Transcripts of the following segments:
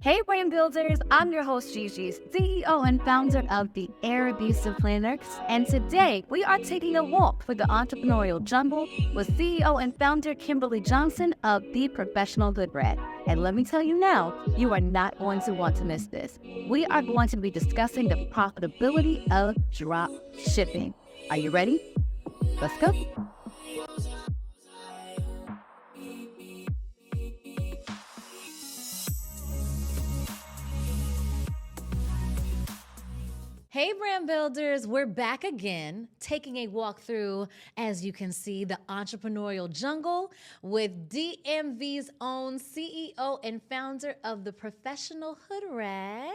Hey, brand builders, I'm your host, Gigi, CEO and founder of the Air Abusive Planners. And today we are taking a walk through the entrepreneurial jungle with CEO and founder Kimberly Johnson of The Professional Hoodrat. And let me tell you now, you are not going to want to miss this. We are going to be discussing the profitability of drop shipping. Are you ready? Let's go. Hey brand builders, we're back again, taking a walk through, as you can see, the entrepreneurial jungle with DMV's own CEO and founder of The Professional Hoodrat,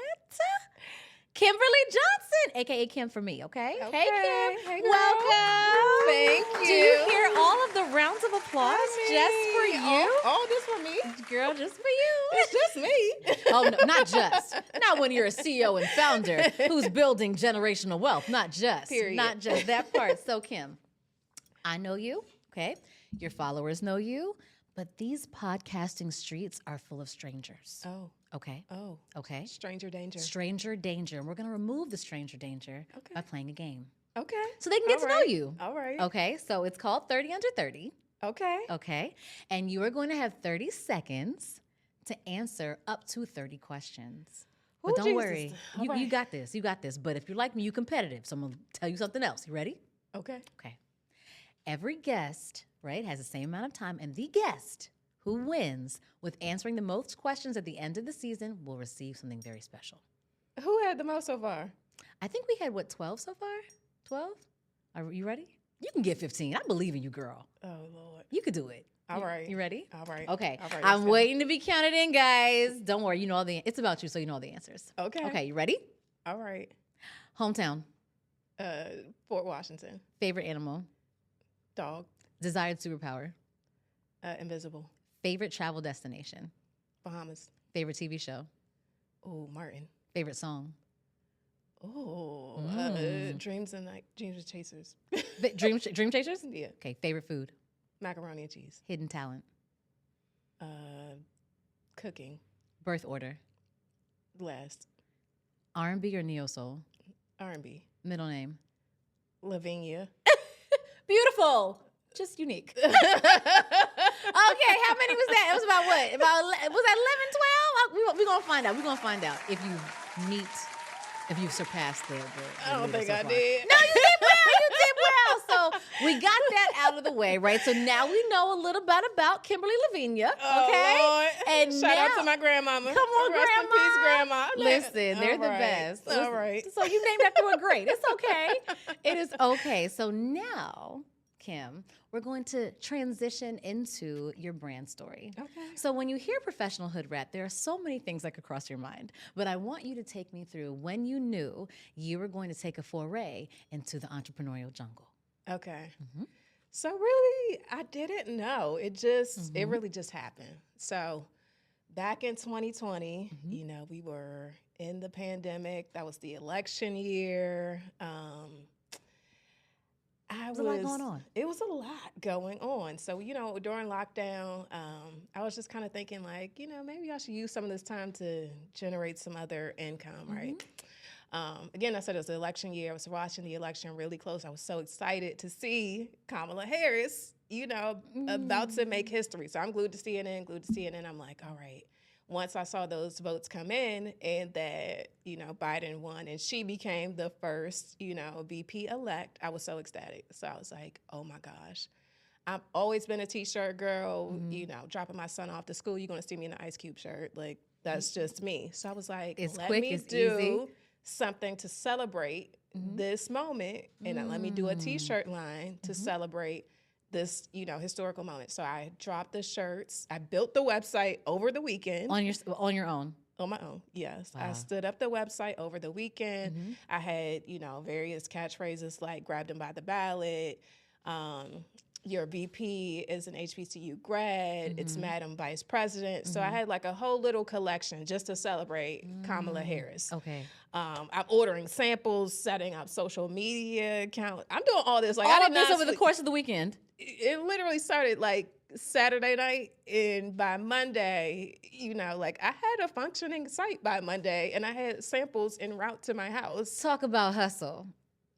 Kimberly Johnson, aka Kim for me, okay? Hey Kim, hey girl. Welcome. Thank you. Do you hear all of the rounds of applause just for you? Oh, this for me? Girl, just for you. It's just me. Oh, no, not just. Not when you're a CEO and founder who's building generational wealth. Not just. Period. Not just that part. So, Kim, I know you, okay? Your followers know you, but these podcasting streets are full of strangers. Oh. Okay? Oh. Okay? Stranger danger. Stranger danger. And we're going to remove the stranger danger by playing a game. Okay. So they can get to know you. All right. Okay? So it's called 30 Under 30. Okay. Okay? And you are going to have 30 seconds to answer up to 30 questions. But don't worry. You got this. You got this. But if you're like me, you're competitive. So I'm going to tell you something else. You ready? Okay. Okay. Every guest, right, has the same amount of time. And the guest who wins with answering the most questions at the end of the season will receive something very special. Who had the most so far? I think we had, 12 so far? 12? Are you ready? You can get 15. I believe in you, girl. Oh, Lord. You could do it. All right. You ready? All right. Okay. All right, I'm waiting to be counted in, guys. Don't worry. You know all the. It's about you, so you know all the answers. Okay. Okay. You ready? All right. Hometown. Fort Washington. Favorite animal. Dog. Desired superpower. Invisible. Favorite travel destination. Bahamas. Favorite TV show. Oh, Martin. Favorite song. Oh, Dreams with Chasers. Dream Chasers. Yeah. Okay. Favorite food. Macaroni and cheese. Hidden talent. Cooking. Birth order. Last. R&B or neo soul. R&B. Middle name. Lavinia. Beautiful. Just unique. Okay, how many was that? It was about what? Was that 11, 12? We're going to find out. We're going to find out if you've surpassed the I don't think so I far. did. No, you did well. You did well. So we got that out of the way, right? So now we know a little bit about Kimberly Lavinia, okay? Oh, Lord. And Shout out now- to my grandmama. Come on, Rest in Grandma. peace, Grandma. Listen, they're All the right. best. All right. So you named after a great. It's okay. It is okay. So now, Kim, we're going to transition into your brand story. Okay. So when you hear Professional Hoodrat, there are so many things that could cross your mind. But I want you to take me through when you knew you were going to take a foray into the entrepreneurial jungle. Okay. Mm-hmm. So really, I didn't know. It really just happened. So back in 2020, we were in the pandemic. That was the election year. There's a lot going on. It was a lot going on. So, during lockdown, I was just kind of thinking maybe I should use some of this time to generate some other income, right? Again, I said it was the election year. I was watching the election really close. I was so excited to see Kamala Harris, about to make history. So I'm glued to CNN. I'm like, all right. Once I saw those votes come in and that, Biden won and she became the first, VP-elect, I was so ecstatic. So I was like, oh my gosh. I've always been a T-shirt girl, dropping my son off to school. You're going to see me in an Ice Cube shirt. Like, that's just me. So I was like, let me do something to celebrate this moment. And let me do a T-shirt line to celebrate this, historical moment. So I dropped the shirts. I built the website over the weekend. On your own? On my own, yes. Wow. I stood up the website over the weekend. I had, various catchphrases like grab them by the ballot, your VP is an HBCU grad, it's Madam Vice President. So I had like a whole little collection just to celebrate Kamala Harris. Okay. I'm ordering samples, setting up social media accounts. I'm doing all this. Like All I of did this not over the course of the weekend. It literally started like Saturday night, and by Monday, like I had a functioning site by Monday, and I had samples en route to my house. Talk about hustle.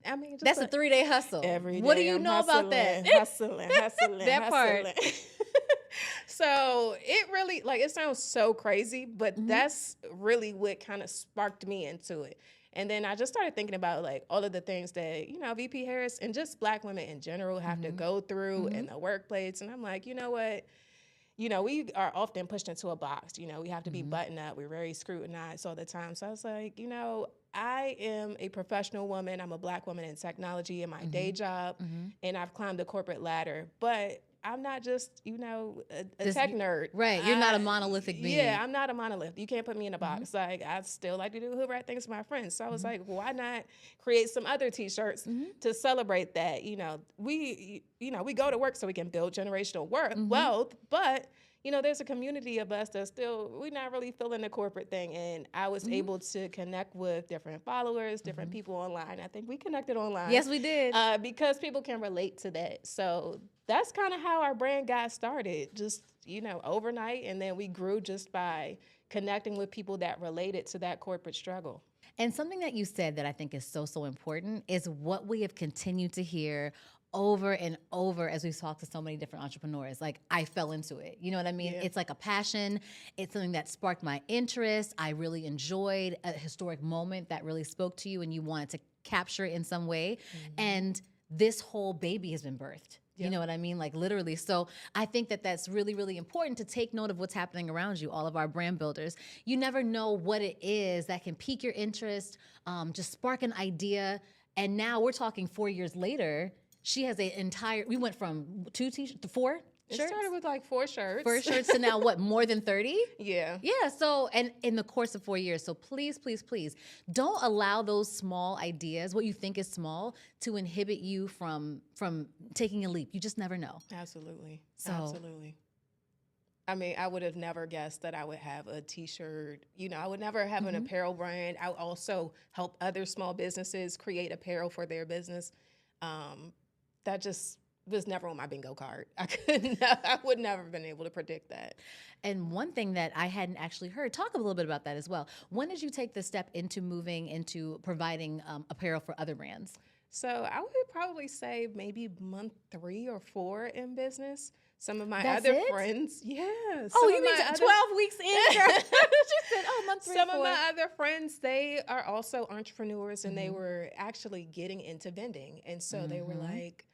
I mean, just That's a 3-day hustle. every day. What do you I'm know about that? Hustling, That part. So it really, like, it sounds so crazy, but that's really what kind of sparked me into it. And then I just started thinking about, like, all of the things that, VP Harris and just Black women in general have to go through in the workplace. And I'm like, you know what? We are often pushed into a box. We have to be buttoned up. We're very scrutinized all the time. So I was like, I am a professional woman. I'm a Black woman in technology in my day job, and I've climbed the corporate ladder. But I'm not just, a tech nerd. Right. You're not a monolithic being. Yeah, I'm not a monolith. You can't put me in a box. Like, I still like to do Hoodrat things with my friends. So I was like, why not create some other T-shirts to celebrate that? We go to work so we can build generational wealth, but there's a community of us that we're not really feeling the corporate thing. And I was able to connect with different followers, different people online. I think we connected online. Yes, we did. Because people can relate to that. So that's kind of how our brand got started, just, overnight. And then we grew just by connecting with people that related to that corporate struggle. And something that you said that I think is so important is what we have continued to hear over and over as we've talked to so many different entrepreneurs. Like, I fell into it. You know what I mean? Yeah. It's like a passion. It's something that sparked my interest. I really enjoyed a historic moment that really spoke to you and you wanted to capture it in some way. And this whole baby has been birthed. You know what I mean? Like, literally. So I think that that's really, really important to take note of what's happening around you, all of our brand builders. You never know what it is that can pique your interest, just spark an idea. And now we're talking 4 years later. She has we went from 2 t-shirts to 4 shirts? It started with like 4 shirts. 4 shirts to now what, more than 30? Yeah. Yeah, so, and in the course of 4 years. So please, please, please, don't allow those small ideas, what you think is small, to inhibit you from taking a leap. You just never know. Absolutely. So, absolutely. I mean, I would have never guessed that I would have a T-shirt. I would never have an apparel brand. I would also help other small businesses create apparel for their business. That just was never on my bingo card. I would never have been able to predict that. And one thing that I hadn't actually heard, talk a little bit about that as well. When did you take the step into moving into providing apparel for other brands? So I would probably say maybe month 3 or 4 in business. Some of my That's other it? friends, yeah. Oh, you mean 12 weeks in, girl? She said, month 3 Some or 4. of my other friends, they are also entrepreneurs, and they were actually getting into vending. And so they were like,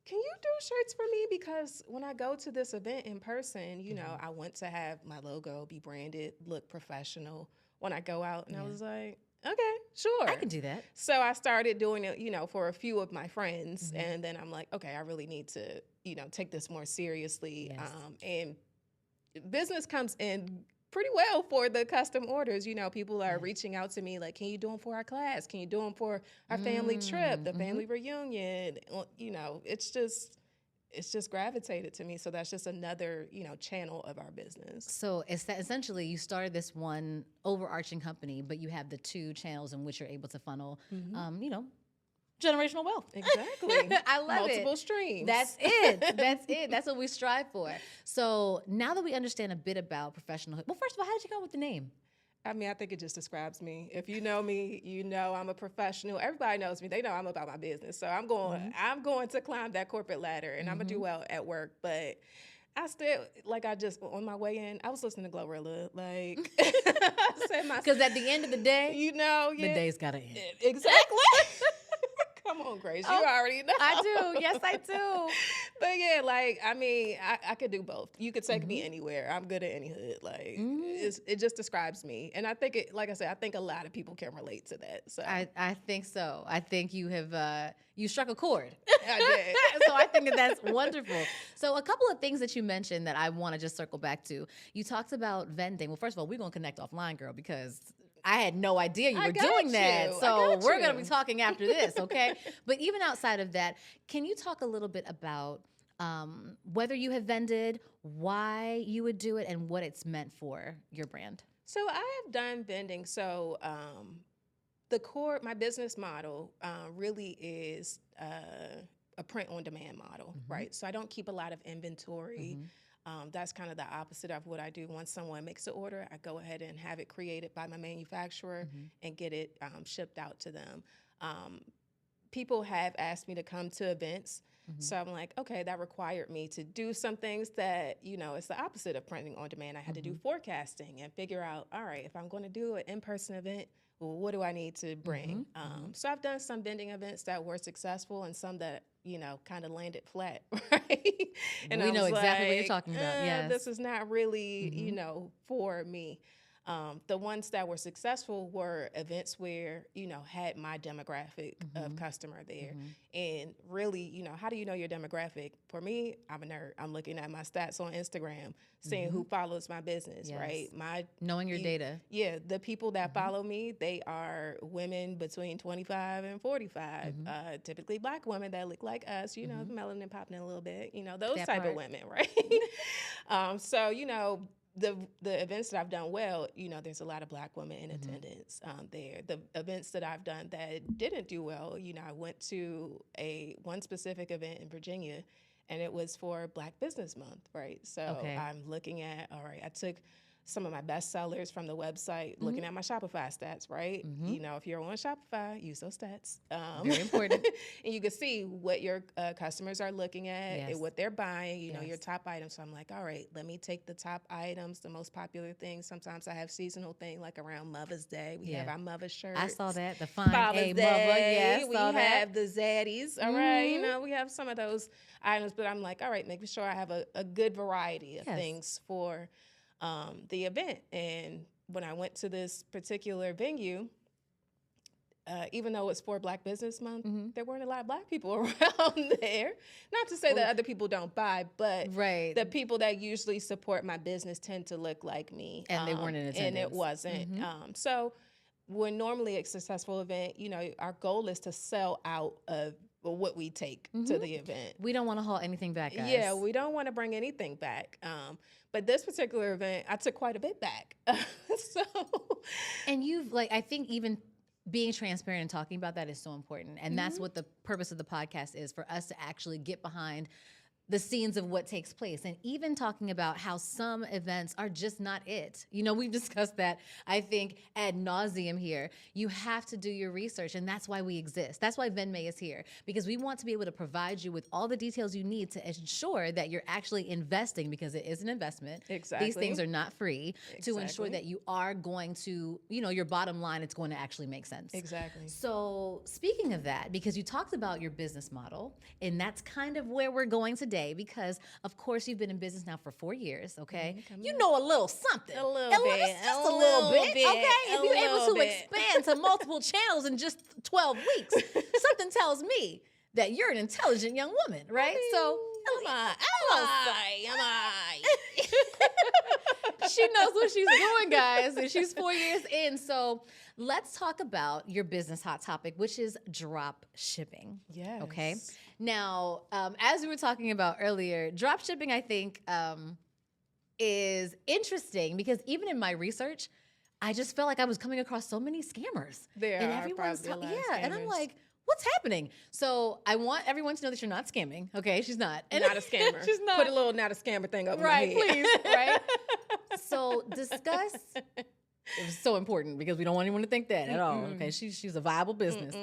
can you do shirts for me? Because when I go to this event in person, I want to have my logo be branded, look professional when I go out. And I was like, okay, sure. I can do that. So I started doing it, for a few of my friends. And then I'm like, okay, I really need to, take this more seriously. Yes. And business comes in pretty well for the custom orders. People are reaching out to me like, can you do them for our class? Can you do them for our family trip, the family reunion? It's just gravitated to me. So that's just another, channel of our business. So it's that essentially you started this one overarching company, but you have the 2 channels in which you're able to funnel, generational wealth. Exactly. I love Multiple streams. That's it. That's it. That's what we strive for. So now that we understand a bit about professional, well, first of all, how did you come up with the name? I mean, I think it just describes me. If you know me, I'm a professional. Everybody knows me. They know I'm about my business. So I'm going to climb that corporate ladder, and I'm going to do well at work. But I still, on my way in, I was listening to Glorilla. Because at the end of the day, the day's got to end. Exactly. Come on, Grace. You already know. I do. Yes, I do. But yeah, I could do both. You could take me anywhere. I'm good at any hood. It just describes me. And I think like I said, I think a lot of people can relate to that. So I think so. I think you have, you struck a chord. I did. So I think that's wonderful. So a couple of things that you mentioned that I want to just circle back to. You talked about vending. Well, first of all, we're going to connect offline, girl, because I had no idea you were doing that. So we're going to be talking after this, okay? But even outside of that, can you talk a little bit about whether you have vended, why you would do it, and what it's meant for your brand? So I have done vending. So my business model really is a print-on-demand model, right? So I don't keep a lot of inventory. That's kind of the opposite of what I do. Once someone makes an order, I go ahead and have it created by my manufacturer and get it shipped out to them. People have asked me to come to events. So I'm like, okay, that required me to do some things that, it's the opposite of printing on demand. I had to do forecasting and figure out, all right, if I'm going to do an in-person event, well, what do I need to bring? So I've done some vending events that were successful and some that, kind of landed flat, right? And we know exactly what you're like, talking about. Yes. This is not really, for me. The ones that were successful were events where, had my demographic of customer there. And really, how do you know your demographic? For me, I'm a nerd. I'm looking at my stats on Instagram, seeing who follows my business, right? Knowing your data. Yeah, the people that follow me, they are women between 25 and 45, typically Black women that look like us, the melanin popping a little bit, those That type part. of women, right? So, the events that I've done well, there's a lot of Black women in attendance there. The events that I've done that didn't do well, I went to one specific event in Virginia, and it was for Black Business Month, right? So I'm looking at, all right, I took some of my best sellers from the website, looking at my Shopify stats, right? If you're on Shopify, use those stats. Very important. And you can see what your customers are looking at and what they're buying, your top items. So I'm like, all right, let me take the top items, the most popular things. Sometimes I have seasonal thing like around Mother's Day. We have our Mother's shirts. I saw that. The fine Father's A Day. mother. Yes, We have the zaddies. All right. We have some of those items, but I'm like, all right, making sure I have a good variety of things for the event. And when I went to this particular venue, even though it's for Black Business Month, there weren't a lot of Black people around there. Not to say that other people don't buy, but the people that usually support my business tend to look like me. And they weren't in attendance. And it wasn't. So when normally a successful event, our goal is to sell out of what we take to the event. We don't want to haul anything back, guys. Yeah, we don't want to bring anything back. But this particular event, I took quite a bit back. And I think even being transparent and talking about that is so important. And that's what the purpose of the podcast is, for us to actually get behind the scenes of what takes place, and even talking about how some events are just not it. We've discussed that, I think, ad nauseum here. You have to do your research, and that's why we exist. That's why Ven May is here, because we want to be able to provide you with all the details you need to ensure that you're actually investing, because it is an investment. Exactly. These things are not free. Exactly. To ensure that you are going to, your bottom line, it's going to actually make sense. Exactly. So speaking of that, because you talked about your business model, and that's kind of where we're going today, because of course you've been in business now for 4 years, okay? You know a little something. A little bit. Just a little bit, okay? If you're able to bit. expand to multiple channels in just 12 weeks, something tells me that you're an intelligent young woman, right? Am I? She knows what she's doing, guys, and she's 4 years in. So let's talk about your business hot topic, which is drop shipping. Yes. Okay. Now, as we were talking about earlier, drop shipping, I think, is interesting, because even in my research, I just felt like I was coming across so many scammers. And I'm like, what's happening? So I want everyone to know that you're not scamming. Okay, she's not. Not a scammer. She's not. Put a little not a scammer thing over my head. Please. Right. So discuss. It was so important, because we don't want anyone to think that at all. Okay, she's a viable business.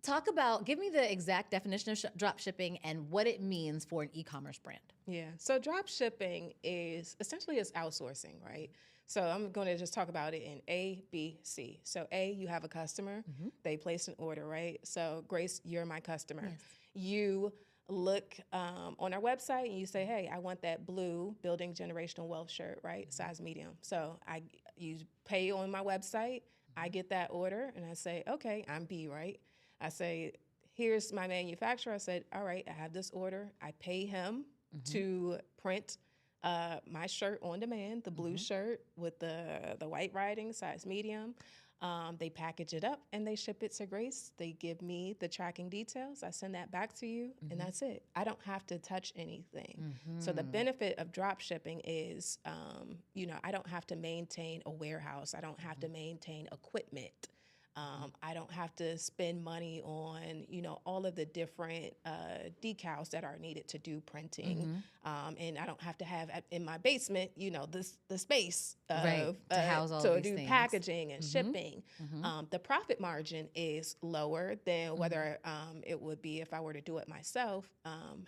Talk about, give me the exact definition of drop shipping and what it means for an e-commerce brand. Yeah. So drop shipping is essentially outsourcing, right? So I'm going to just talk about it in A, B, C. So A, you have a customer. They place an order, right? So Grace, you're my customer. Yes. You look on our website and you say, hey, I want that blue Building Generational Wealth shirt, right? Size medium. So you pay on my website. I get that order and I say, okay, I'm B, right? I say, here's my manufacturer. I said, all right, I have this order. I pay him to print my shirt on demand, the blue shirt with the white writing, size medium. They package it up and they ship it to Grace. They give me the tracking details. I send that back to you, and that's it. I don't have to touch anything. So the benefit of drop shipping is, I don't have to maintain a warehouse. I don't have to maintain equipment. I don't have to spend money on, all of the different decals that are needed to do printing. And I don't have to have in my basement, the space Right, to house all to these do things. packaging and shipping. The profit margin is lower than whether it would be if I were to do it myself.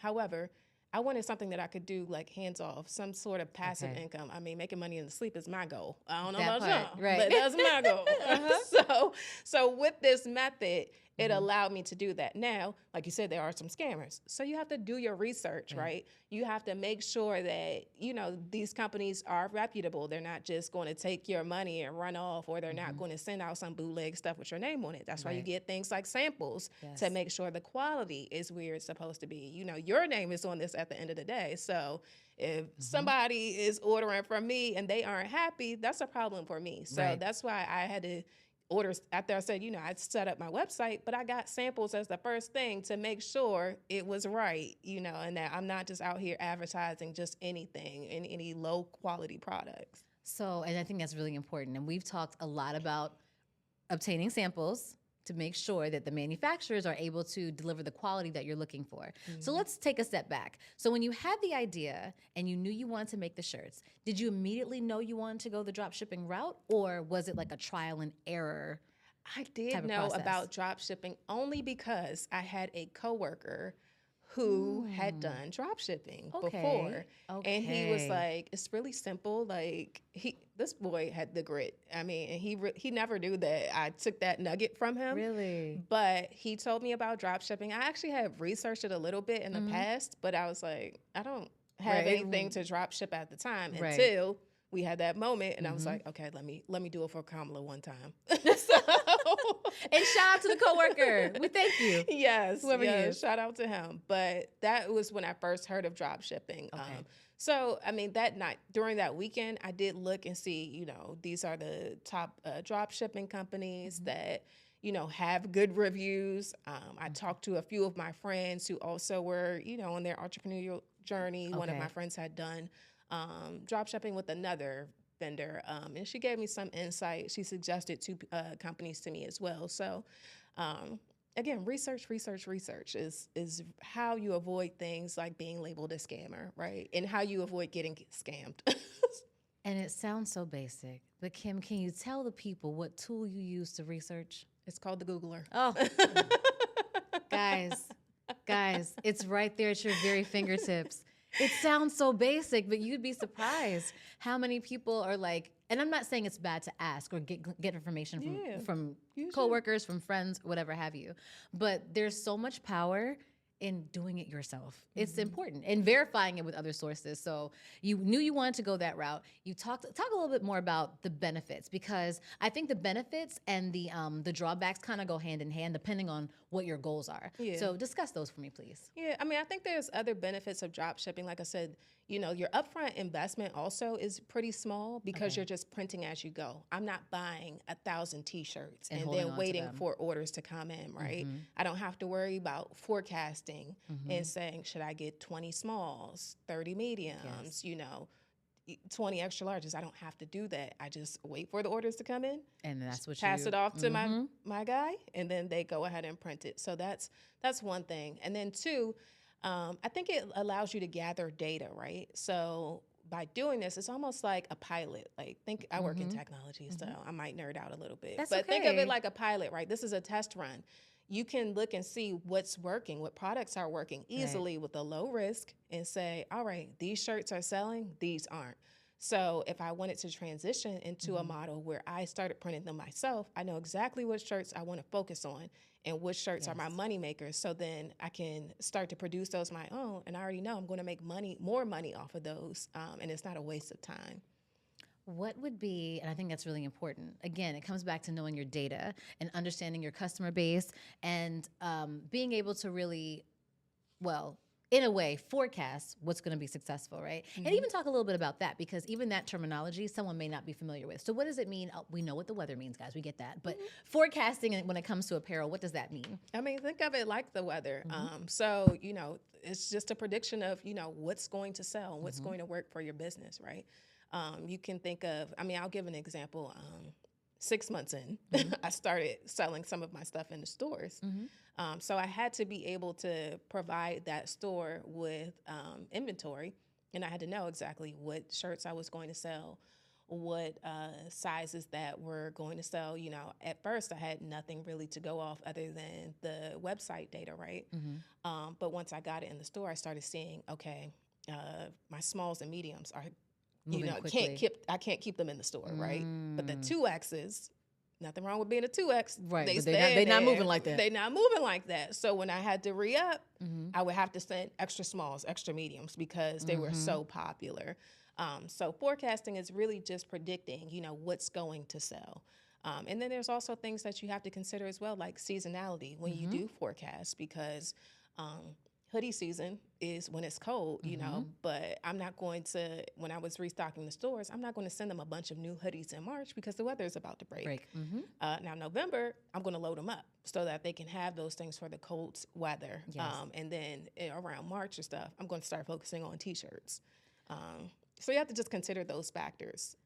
However, I wanted something that I could do like hands off, some sort of passive income. I mean, making money in the sleep is my goal. I don't know That about part, y'all, right. but that's my goal. So with this method, it allowed me to do that. Now, like you said, there are some scammers. So you have to do your research, right? You have to make sure that, these companies are reputable. They're not just going to take your money and run off, or they're not going to send out some bootleg stuff with your name on it. That's why you get things like samples to make sure the quality is where it's supposed to be. Your name is on this at the end of the day. So if somebody is ordering from me and they aren't happy, that's a problem for me. So that's why I had to orders after I said, I'd set up my website, but I got samples as the first thing to make sure it was right, and that I'm not just out here advertising just anything and any low quality products. So, and I think that's really important. And we've talked a lot about obtaining samples to make sure that the manufacturers are able to deliver the quality that you're looking for. So let's take a step back. So when you had the idea and you knew you wanted to make the shirts, did you immediately know you wanted to go the drop shipping route, or was it like a trial and error? I did know about drop shipping only because I had a coworker who had done drop shipping before. And he was like, it's really simple. Like this boy had the grit. I mean, and he never knew that I took that nugget from him. Really? But he told me about drop shipping. I actually have researched it a little bit in the past, but I was like, I don't have anything to drop ship at the time until we had that moment, and I was like, okay, let me do it for Kamala one time. And shout out to the coworker. We thank you. Yes, whoever he is. Shout out to him. But that was when I first heard of drop shipping. Okay. So I mean, that night during that weekend, I did look and see. These are the top drop shipping companies that have good reviews. I talked to a few of my friends who also were on their entrepreneurial journey. One of my friends had done drop shipping with another vendor, and she gave me some insight. She suggested two companies to me as well. So again, research is how you avoid things like being labeled a scammer, right? And how you avoid getting scammed. And it sounds so basic, but Kim, can you tell the people what tool you use to research? It's called the Googler. Oh, guys, it's right there at your very fingertips. It sounds so basic, but you'd be surprised how many people are like, and I'm not saying it's bad to ask or get information from coworkers, from friends, whatever have you, but there's so much power in doing it yourself. It's important, and verifying it with other sources. So you knew you wanted to go that route. You talk a little bit more about the benefits, because I think the benefits and the drawbacks kind of go hand in hand depending on what your goals are. Yeah. So discuss those for me, please. Yeah, I mean, I think there's other benefits of drop shipping. Like I said, your upfront investment also is pretty small because you're just printing as you go. I'm not buying 1,000 T-shirts and then waiting for orders to come in, right? I don't have to worry about forecasting and saying, should I get 20 smalls, 30 mediums, 20 extra larges. I don't have to do that. I just wait for the orders to come in, and that's what pass it off to my guy, and then they go ahead and print it. So that's one thing. And then two, I think it allows you to gather data, right? So by doing this, it's almost like a pilot. Like, I work in technology, so I might nerd out a little bit. But think of it like a pilot, right? This is a test run. You can look and see what's working, what products are working easily with a low risk, and say, all right, these shirts are selling, these aren't. So if I wanted to transition into a model where I started printing them myself, I know exactly what shirts I want to focus on and which shirts are my money makers. So then I can start to produce those my own, and I already know I'm going to make more money off of those, and it's not a waste of time. What would be, and I think that's really important, again, it comes back to knowing your data and understanding your customer base, and being able to really, in a way, forecast what's going to be successful, right? And even talk a little bit about that, because even that terminology, someone may not be familiar with. So what does it mean? We know what the weather means, guys. We get that. But forecasting when it comes to apparel, what does that mean? I mean, think of it like the weather. So, it's just a prediction of, what's going to sell, and what's going to work for your business, right? You can think of, I'll give an example. 6 months in, I started selling some of my stuff in the stores. So I had to be able to provide that store with inventory, and I had to know exactly what shirts I was going to sell, what sizes that were going to sell. You know, at first I had nothing really to go off other than the website data, right? But once I got it in the store, I started seeing, okay, my smalls and mediums are, Moving quickly. I can't keep them in the store, right? But the 2Xs, nothing wrong with being a 2X. Right, They but stay they're not there. moving like that. They're not moving like that. So when I had to re-up, I would have to send extra smalls, extra mediums because they were so popular. So forecasting is really just predicting, you know, what's going to sell. And then there's also things that you have to consider as well, like seasonality when you do forecast, because hoodie season is when it's cold, you know, but I'm not going to, when I was restocking the stores, I'm not going to send them a bunch of new hoodies in March because the weather is about to break. Now, November, I'm going to load them up so that they can have those things for the cold weather. And then around March or stuff, I'm going to start focusing on T-shirts. So you have to just consider those factors.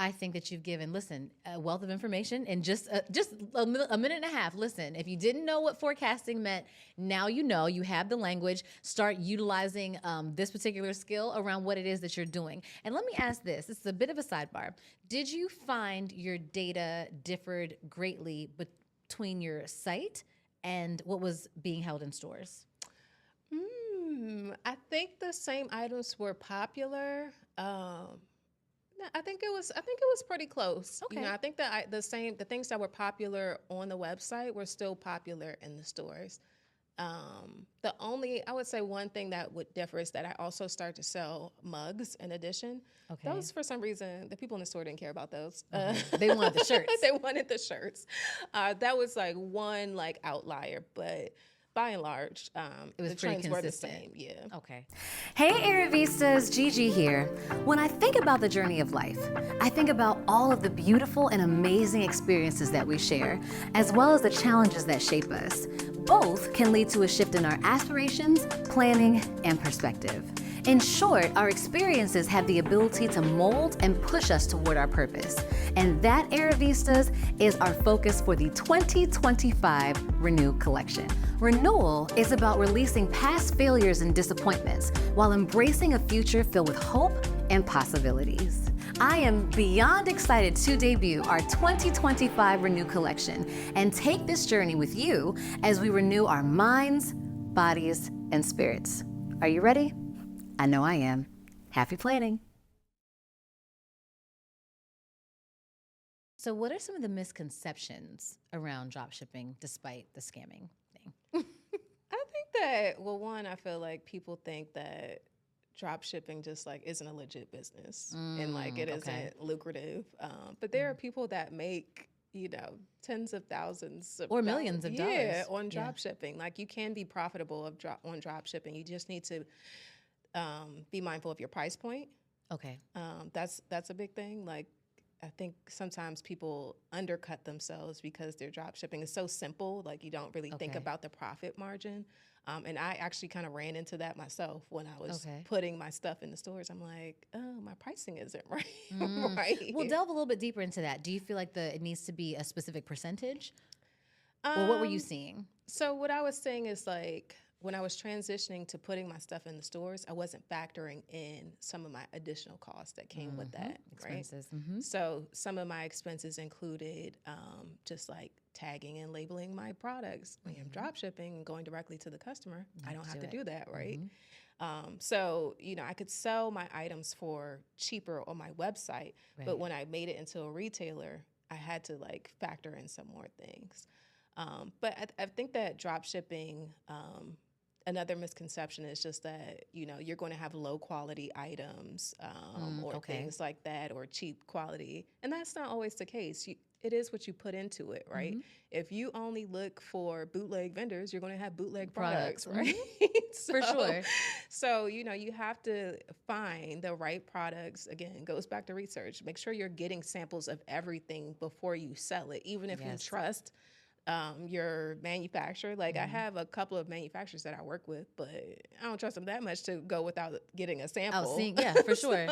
I think that you've given, listen, a wealth of information in just a minute and a half. Listen, if you didn't know what forecasting meant, now you know. You have the language. Start utilizing this particular skill around what it is that you're doing. And let me ask this. This is a bit of a sidebar. Did you find your data differed greatly between your site and what was being held in stores? I think the same items were popular. I think it was pretty close. Okay. You know, I think that the things that were popular on the website were still popular in the stores. I would say one thing that would differ is that I also started to sell mugs in addition. Okay. Those, for some reason, the people in the store didn't care about those. They wanted the shirts. They wanted the shirts. That was like one like outlier, but by and large, It was the pretty trends were the consistent. same. Yeah. Okay. Hey Aravistas, Gigi here. When I think about the journey of life, I think about all of the beautiful and amazing experiences that we share, as well as the challenges that shape us. Both can lead to a shift in our aspirations, planning, and perspective. In short, our experiences have the ability to mold and push us toward our purpose. And that, Aravistas, is our focus for the 2025 Renew collection. Renewal is about releasing past failures and disappointments while embracing a future filled with hope and possibilities. I am beyond excited to debut our 2025 Renew collection and take this journey with you as we renew our minds, bodies, and spirits. Are you ready? I know I am. Happy planning. So what are some of the misconceptions around dropshipping despite the scamming thing? I think that, well, one, I feel like people think that drop shipping just like isn't a legit business and like it isn't lucrative. But there are people that make, you know, tens of thousands of Or millions of dollars. On drop shipping. Like you can be profitable on drop shipping. You just need to be mindful of your price point. Okay. That's a big thing. Like I think sometimes people undercut themselves because their drop shipping is so simple. Like you don't really think about the profit margin. And I actually kind of ran into that myself when I was putting my stuff in the stores. I'm like, oh, my pricing isn't right. Right. Well, delve a little bit deeper into that. Do you feel like it needs to be a specific percentage? Or what were you seeing? So what I was saying is like, when I was transitioning to putting my stuff in the stores, I wasn't factoring in some of my additional costs that came with that, Expenses. right? So some of my expenses included just like tagging and labeling my products. When I'm drop shipping and going directly to the customer, I don't have to do that, right? So, you know, I could sell my items for cheaper on my website, but when I made it into a retailer, I had to like factor in some more things. But I think that drop shipping, another misconception is just that, you know, you're going to have low quality items or things like that or cheap quality. And that's not always the case. It is what you put into it, right? If you only look for bootleg vendors, you're going to have bootleg products, right? For sure. So, you know, you have to find the right products. Again, it goes back to research. Make sure you're getting samples of everything before you sell it, even if you trust your manufacturer. Like I have a couple of manufacturers that I work with, but I don't trust them that much to go without getting a sample. Yeah, for sure.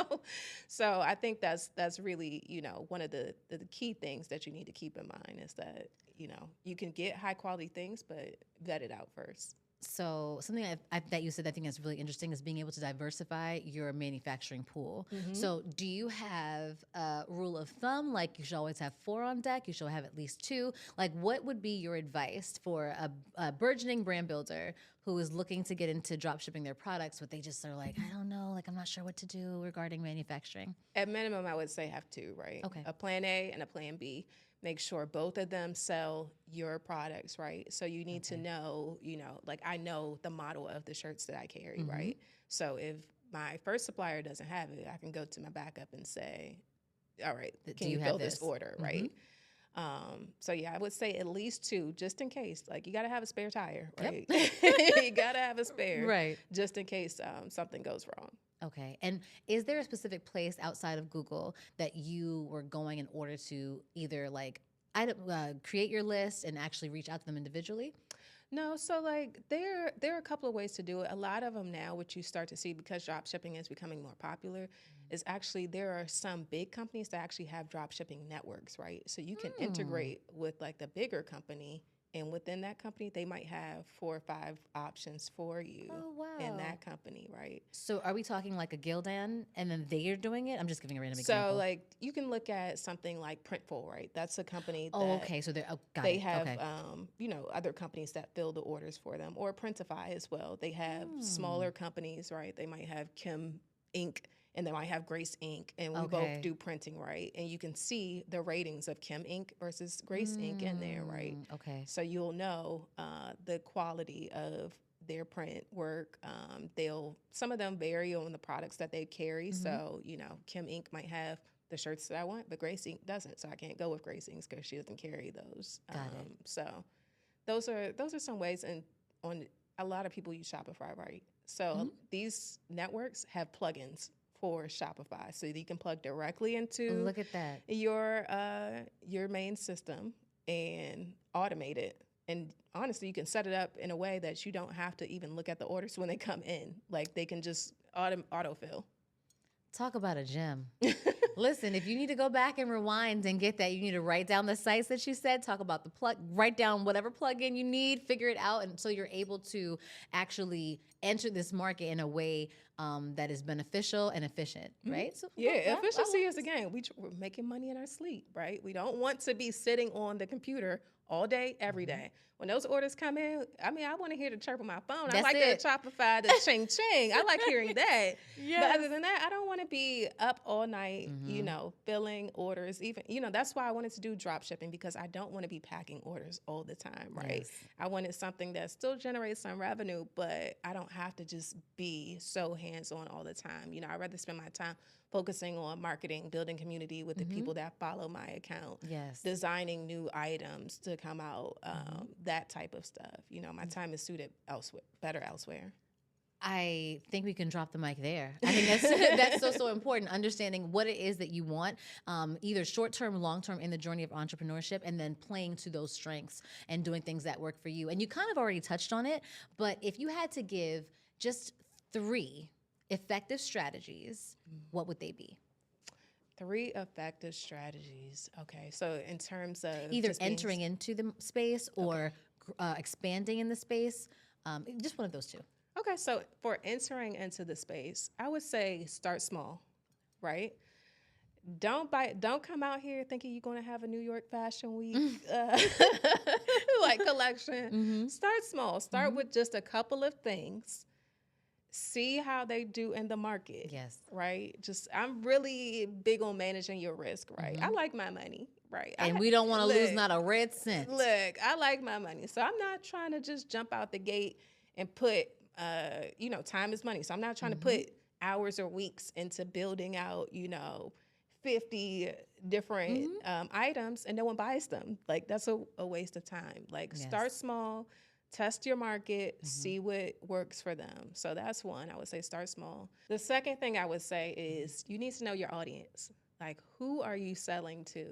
So I think that's really, you know, one of the key things that you need to keep in mind is that, you know, you can get high quality things, but vet it out first. So something that you said I think is really interesting is being able to diversify your manufacturing pool. So do you have a rule of thumb, like you should always have 4 on deck, you should have at least 2? Like what would be your advice for a burgeoning brand builder who is looking to get into drop shipping their products, but they just are like, I don't know, like I'm not sure what to do regarding manufacturing? At minimum, I would say have 2, right? Okay. A plan A and a plan B. Make sure both of them sell your products, right? So you need to know, you know, like I know the model of the shirts that I carry, right? So if my first supplier doesn't have it, I can go to my backup and say, all right, can you fill this order, right? So yeah, I would say at least 2, just in case. Like you got to have a spare tire, right? You got to have a spare, Right. just in case something goes wrong. Okay. And is there a specific place outside of Google that you were going in order to either like create your list and actually reach out to them individually? No, so like there are a couple of ways to do it. A lot of them now, which you start to see because drop shipping is becoming more popular, is actually there are some big companies that actually have drop shipping networks, right? So you can integrate with like the bigger company, and within that company, they might have 4 or 5 options for you in that company, right? So are we talking like a Gildan and then they are doing it? I'm just giving a random example. So like you can look at something like Printful, right? That's a company that okay. So they have, you know, other companies that fill the orders for them, or Printify as well. They have smaller companies, right? They might have Kim Inc. and they might have Grace Inc. And we both do printing, right? And you can see the ratings of Kim Inc. versus Grace Inc. in there, right? Okay. So you'll know the quality of their print work. Some of them vary on the products that they carry. So, you know, Kim Inc. might have the shirts that I want, but Grace Inc. doesn't. So I can't go with Grace Inc. because she doesn't carry those. Got it. So those are some ways, and on a lot of people use Shopify, right? So these networks have plugins for Shopify, so that you can plug directly into Look at that. your main system and automate it. And honestly, you can set it up in a way that you don't have to even look at the orders when they come in. Like they can just autofill. Talk about a gem. Listen, if you need to go back and rewind and get that, you need to write down the sites that you said, talk about the write down whatever plugin you need, figure it out, and so you're able to actually enter this market in a way that is beneficial and efficient, right? So, efficiency is, again, we're making money in our sleep, right? We don't want to be sitting on the computer all day, every day. When those orders come in, I mean, I want to hear the chirp of my phone. I like the Shopify, the ching ching. I like hearing that. But other than that, I don't want to be up all night, you know, filling orders. Even, you know, that's why I wanted to do drop shipping, because I don't want to be packing orders all the time, right? Yes. I wanted something that still generates some revenue, but I don't have to just be so hands-on all the time. You know, I'd rather spend my time focusing on marketing, building community with the people that follow my account, designing new items to come out, that type of stuff. You know, my time is suited better elsewhere. I think we can drop the mic there. I think that's so important, understanding what it is that you want, either short-term, long-term in the journey of entrepreneurship, and then playing to those strengths and doing things that work for you. And you kind of already touched on it, but if you had to give just 3 effective strategies, what would they be? 3 effective strategies. Okay, so in terms of either entering into the space or expanding in the space, just one of those 2. Okay, so for entering into the space, I would say start small, right? Don't come out here thinking you're going to have a New York Fashion Week like collection. Start small. Start with just a couple of things. See how they do in the market. Yes. Right? I'm really big on managing your risk, right? I like my money, right? And we don't want to lose not a red cent. Look, I like my money. So I'm not trying to just jump out the gate and put, you know, time is money. So I'm not trying to put hours or weeks into building out, you know, 50 different items and no one buys them. Like that's a waste of time. Like start small. Test your market, see what works for them. So that's one. I would say start small. The second thing I would say is you need to know your audience. Like, who are you selling to?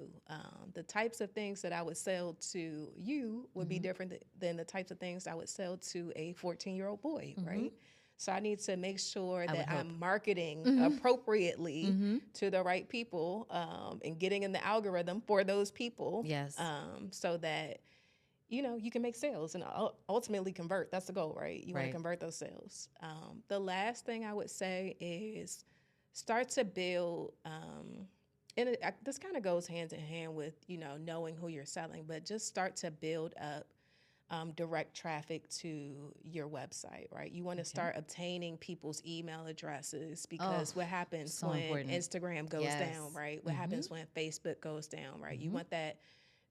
The types of things that I would sell to you would be different than the types of things I would sell to a 14-year-old boy, right? So I need to make sure that I'm marketing appropriately to the right people, and getting in the algorithm for those people. Yes. So that, you can make sales and ultimately convert. That's the goal, right? You want to convert those sales. The last thing I would say is start to build, this kind of goes hand in hand with, knowing who you're selling, but just start to build up direct traffic to your website, right? You want to start obtaining people's email addresses, because what happens when Instagram goes down, right? What happens when Facebook goes down, right?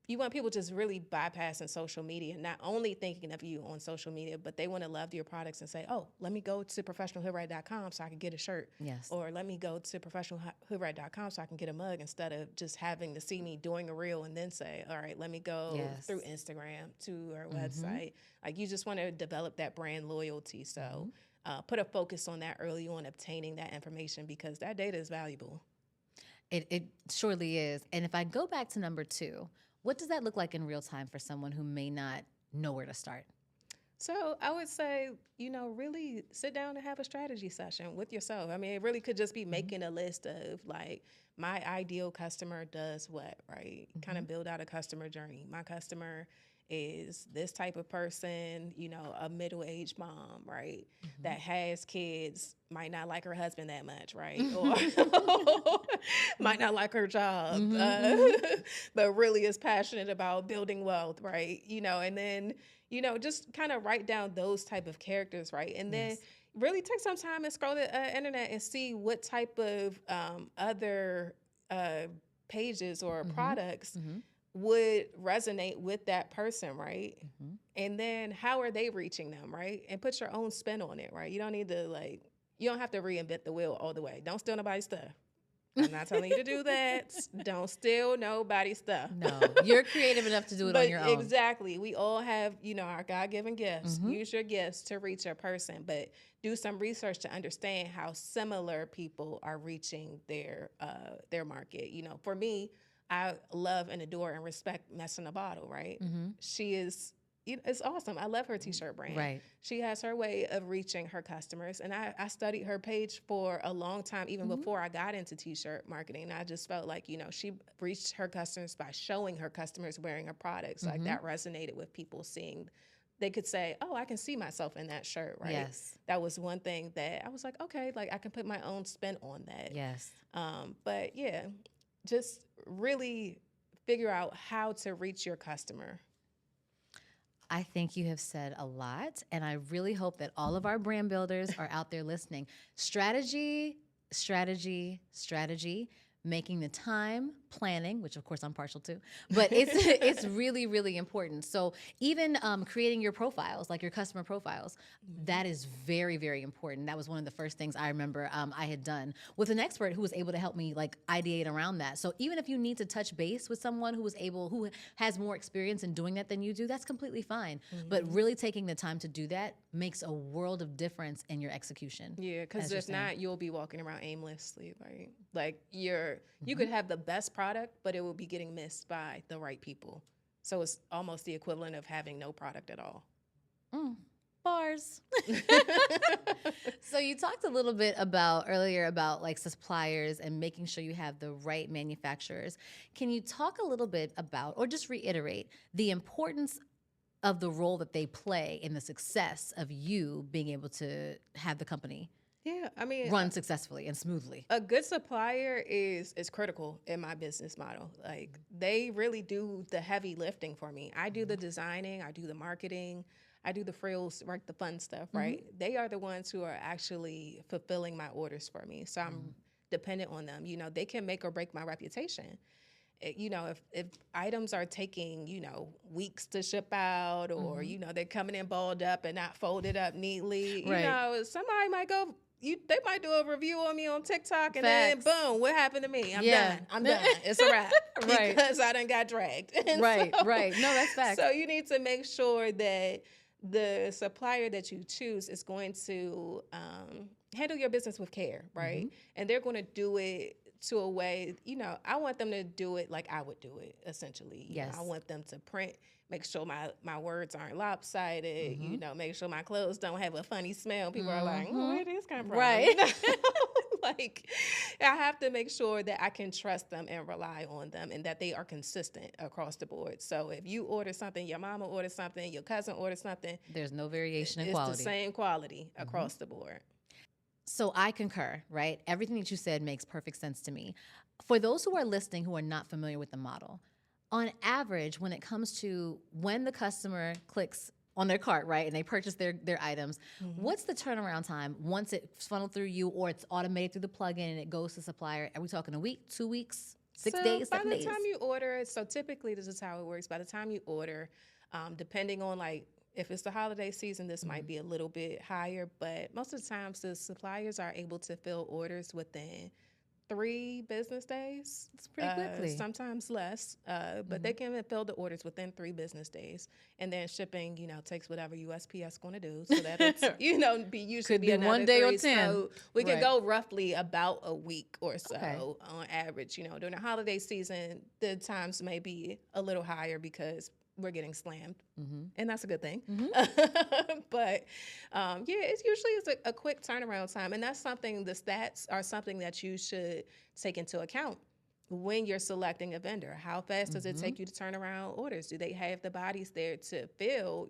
You want people just really bypassing social media, not only thinking of you on social media, but they want to love your products and say, oh, let me go to professionalhoodrat.com so I can get a shirt. Yes. Or let me go to professionalhoodrat.com so I can get a mug, instead of just having to see me doing a reel and then say, all right, let me go through Instagram to our website. Like, you just want to develop that brand loyalty. So put a focus on that early on, obtaining that information, because that data is valuable. It surely is. And if I go back to number 2, what does that look like in real time for someone who may not know where to start? So I would say, really sit down and have a strategy session with yourself. I mean, it really could just be making a list of, like, my ideal customer does what, right? Kind of build out a customer journey. My customer is this type of person, a middle-aged mom, right? That has kids, might not like her husband that much, right? Or might not like her job, but really is passionate about building wealth, right? And then, just kind of write down those type of characters, right? And then really take some time and scroll the internet and see what type of other pages or products would resonate with that person, right? And then how are they reaching them, right? And put your own spin on it, right? You don't need to, you don't have to reinvent the wheel all the way. Don't steal nobody's stuff. I'm not telling you to do that. Don't steal nobody's stuff. No, you're creative enough to do it on your own. Exactly. We all have, our God-given gifts. Use your gifts to reach a person, but do some research to understand how similar people are reaching their market. For me, I love and adore and respect Mess in a Bottle, right? She is, it's awesome. I love her t-shirt brand. Right. She has her way of reaching her customers. And I studied her page for a long time, even before I got into t-shirt marketing. And I just felt like, she reached her customers by showing her customers wearing her products. Like, that resonated with people, seeing, they could say, oh, I can see myself in that shirt, right? Yes. That was one thing that I was like, okay, like, I can put my own spin on that. Yes. But yeah, just really figure out how to reach your customer. I think you have said a lot, and I really hope that all of our brand builders are out there listening. Strategy, strategy, strategy, making the time, planning, which of course I'm partial to, but it's really, really important. So even creating your profiles, like your customer profiles, that is very, very important. That was one of the first things I remember I had done with an expert who was able to help me ideate around that. So even if you need to touch base with someone who has more experience in doing that than you do, that's completely fine. But really taking the time to do that makes a world of difference in your execution. Yeah, because if not, you'll be walking around aimlessly, right? Like, you could have the best product, but it will be getting missed by the right people. So it's almost the equivalent of having no product at all. Bars. So you talked a little bit earlier about suppliers and making sure you have the right manufacturers. Can you talk a little bit about, or just reiterate, the importance of the role that they play in the success of you being able to have the company run successfully and smoothly? A good supplier is critical in my business model. Like, they really do the heavy lifting for me. I do the designing, I do the marketing, I do the frills, the fun stuff, right? They are the ones who are actually fulfilling my orders for me. So I'm dependent on them. They can make or break my reputation. If items are taking, weeks to ship out, or, they're coming in balled up and not folded up neatly, somebody might go, they might do a review on me on TikTok, and then boom, what happened to me? I'm done. It's a wrap. Because I done got dragged. Right. No, that's facts. So you need to make sure that the supplier that you choose is going to handle your business with care, right? And they're going to do it to a way, I want them to do it like I would do it, essentially. You know, Yes. I want them to print, make sure my words aren't lopsided, make sure my clothes don't have a funny smell. People are like, where did this come from? Right. Like, I have to make sure that I can trust them and rely on them and that they are consistent across the board. So if you order something, your mama orders something, your cousin orders something, There's no variation in it's quality. the same quality across the board. So I concur, right? Everything that you said makes perfect sense to me. For those who are listening who are not familiar with the model, on average, when it comes to when the customer clicks on their cart, right, and they purchase their items, what's the turnaround time once it's funneled through you or it's automated through the plugin and it goes to supplier? Are we talking a week, 2 weeks, 6 days, 7 days? By the time you order, so typically this is how it works. By the time you order, depending on like, if it's the holiday season, this might be a little bit higher, but most of the times the suppliers are able to fill orders within 3 business days. It's pretty quickly. Sometimes less, but they can fill the orders within 3 business days. And then shipping, takes whatever USPS going to do. So that it's, be usually Could be another 1 day 3. or 10. So we can Right. go roughly about a week or so Okay. on average. During the holiday season, the times may be a little higher because we're getting slammed, and that's a good thing. But it's usually a quick turnaround time, and that's something. The stats are something that you should take into account when you're selecting a vendor. How fast does it take you to turn around orders? Do they have the bodies there to fill?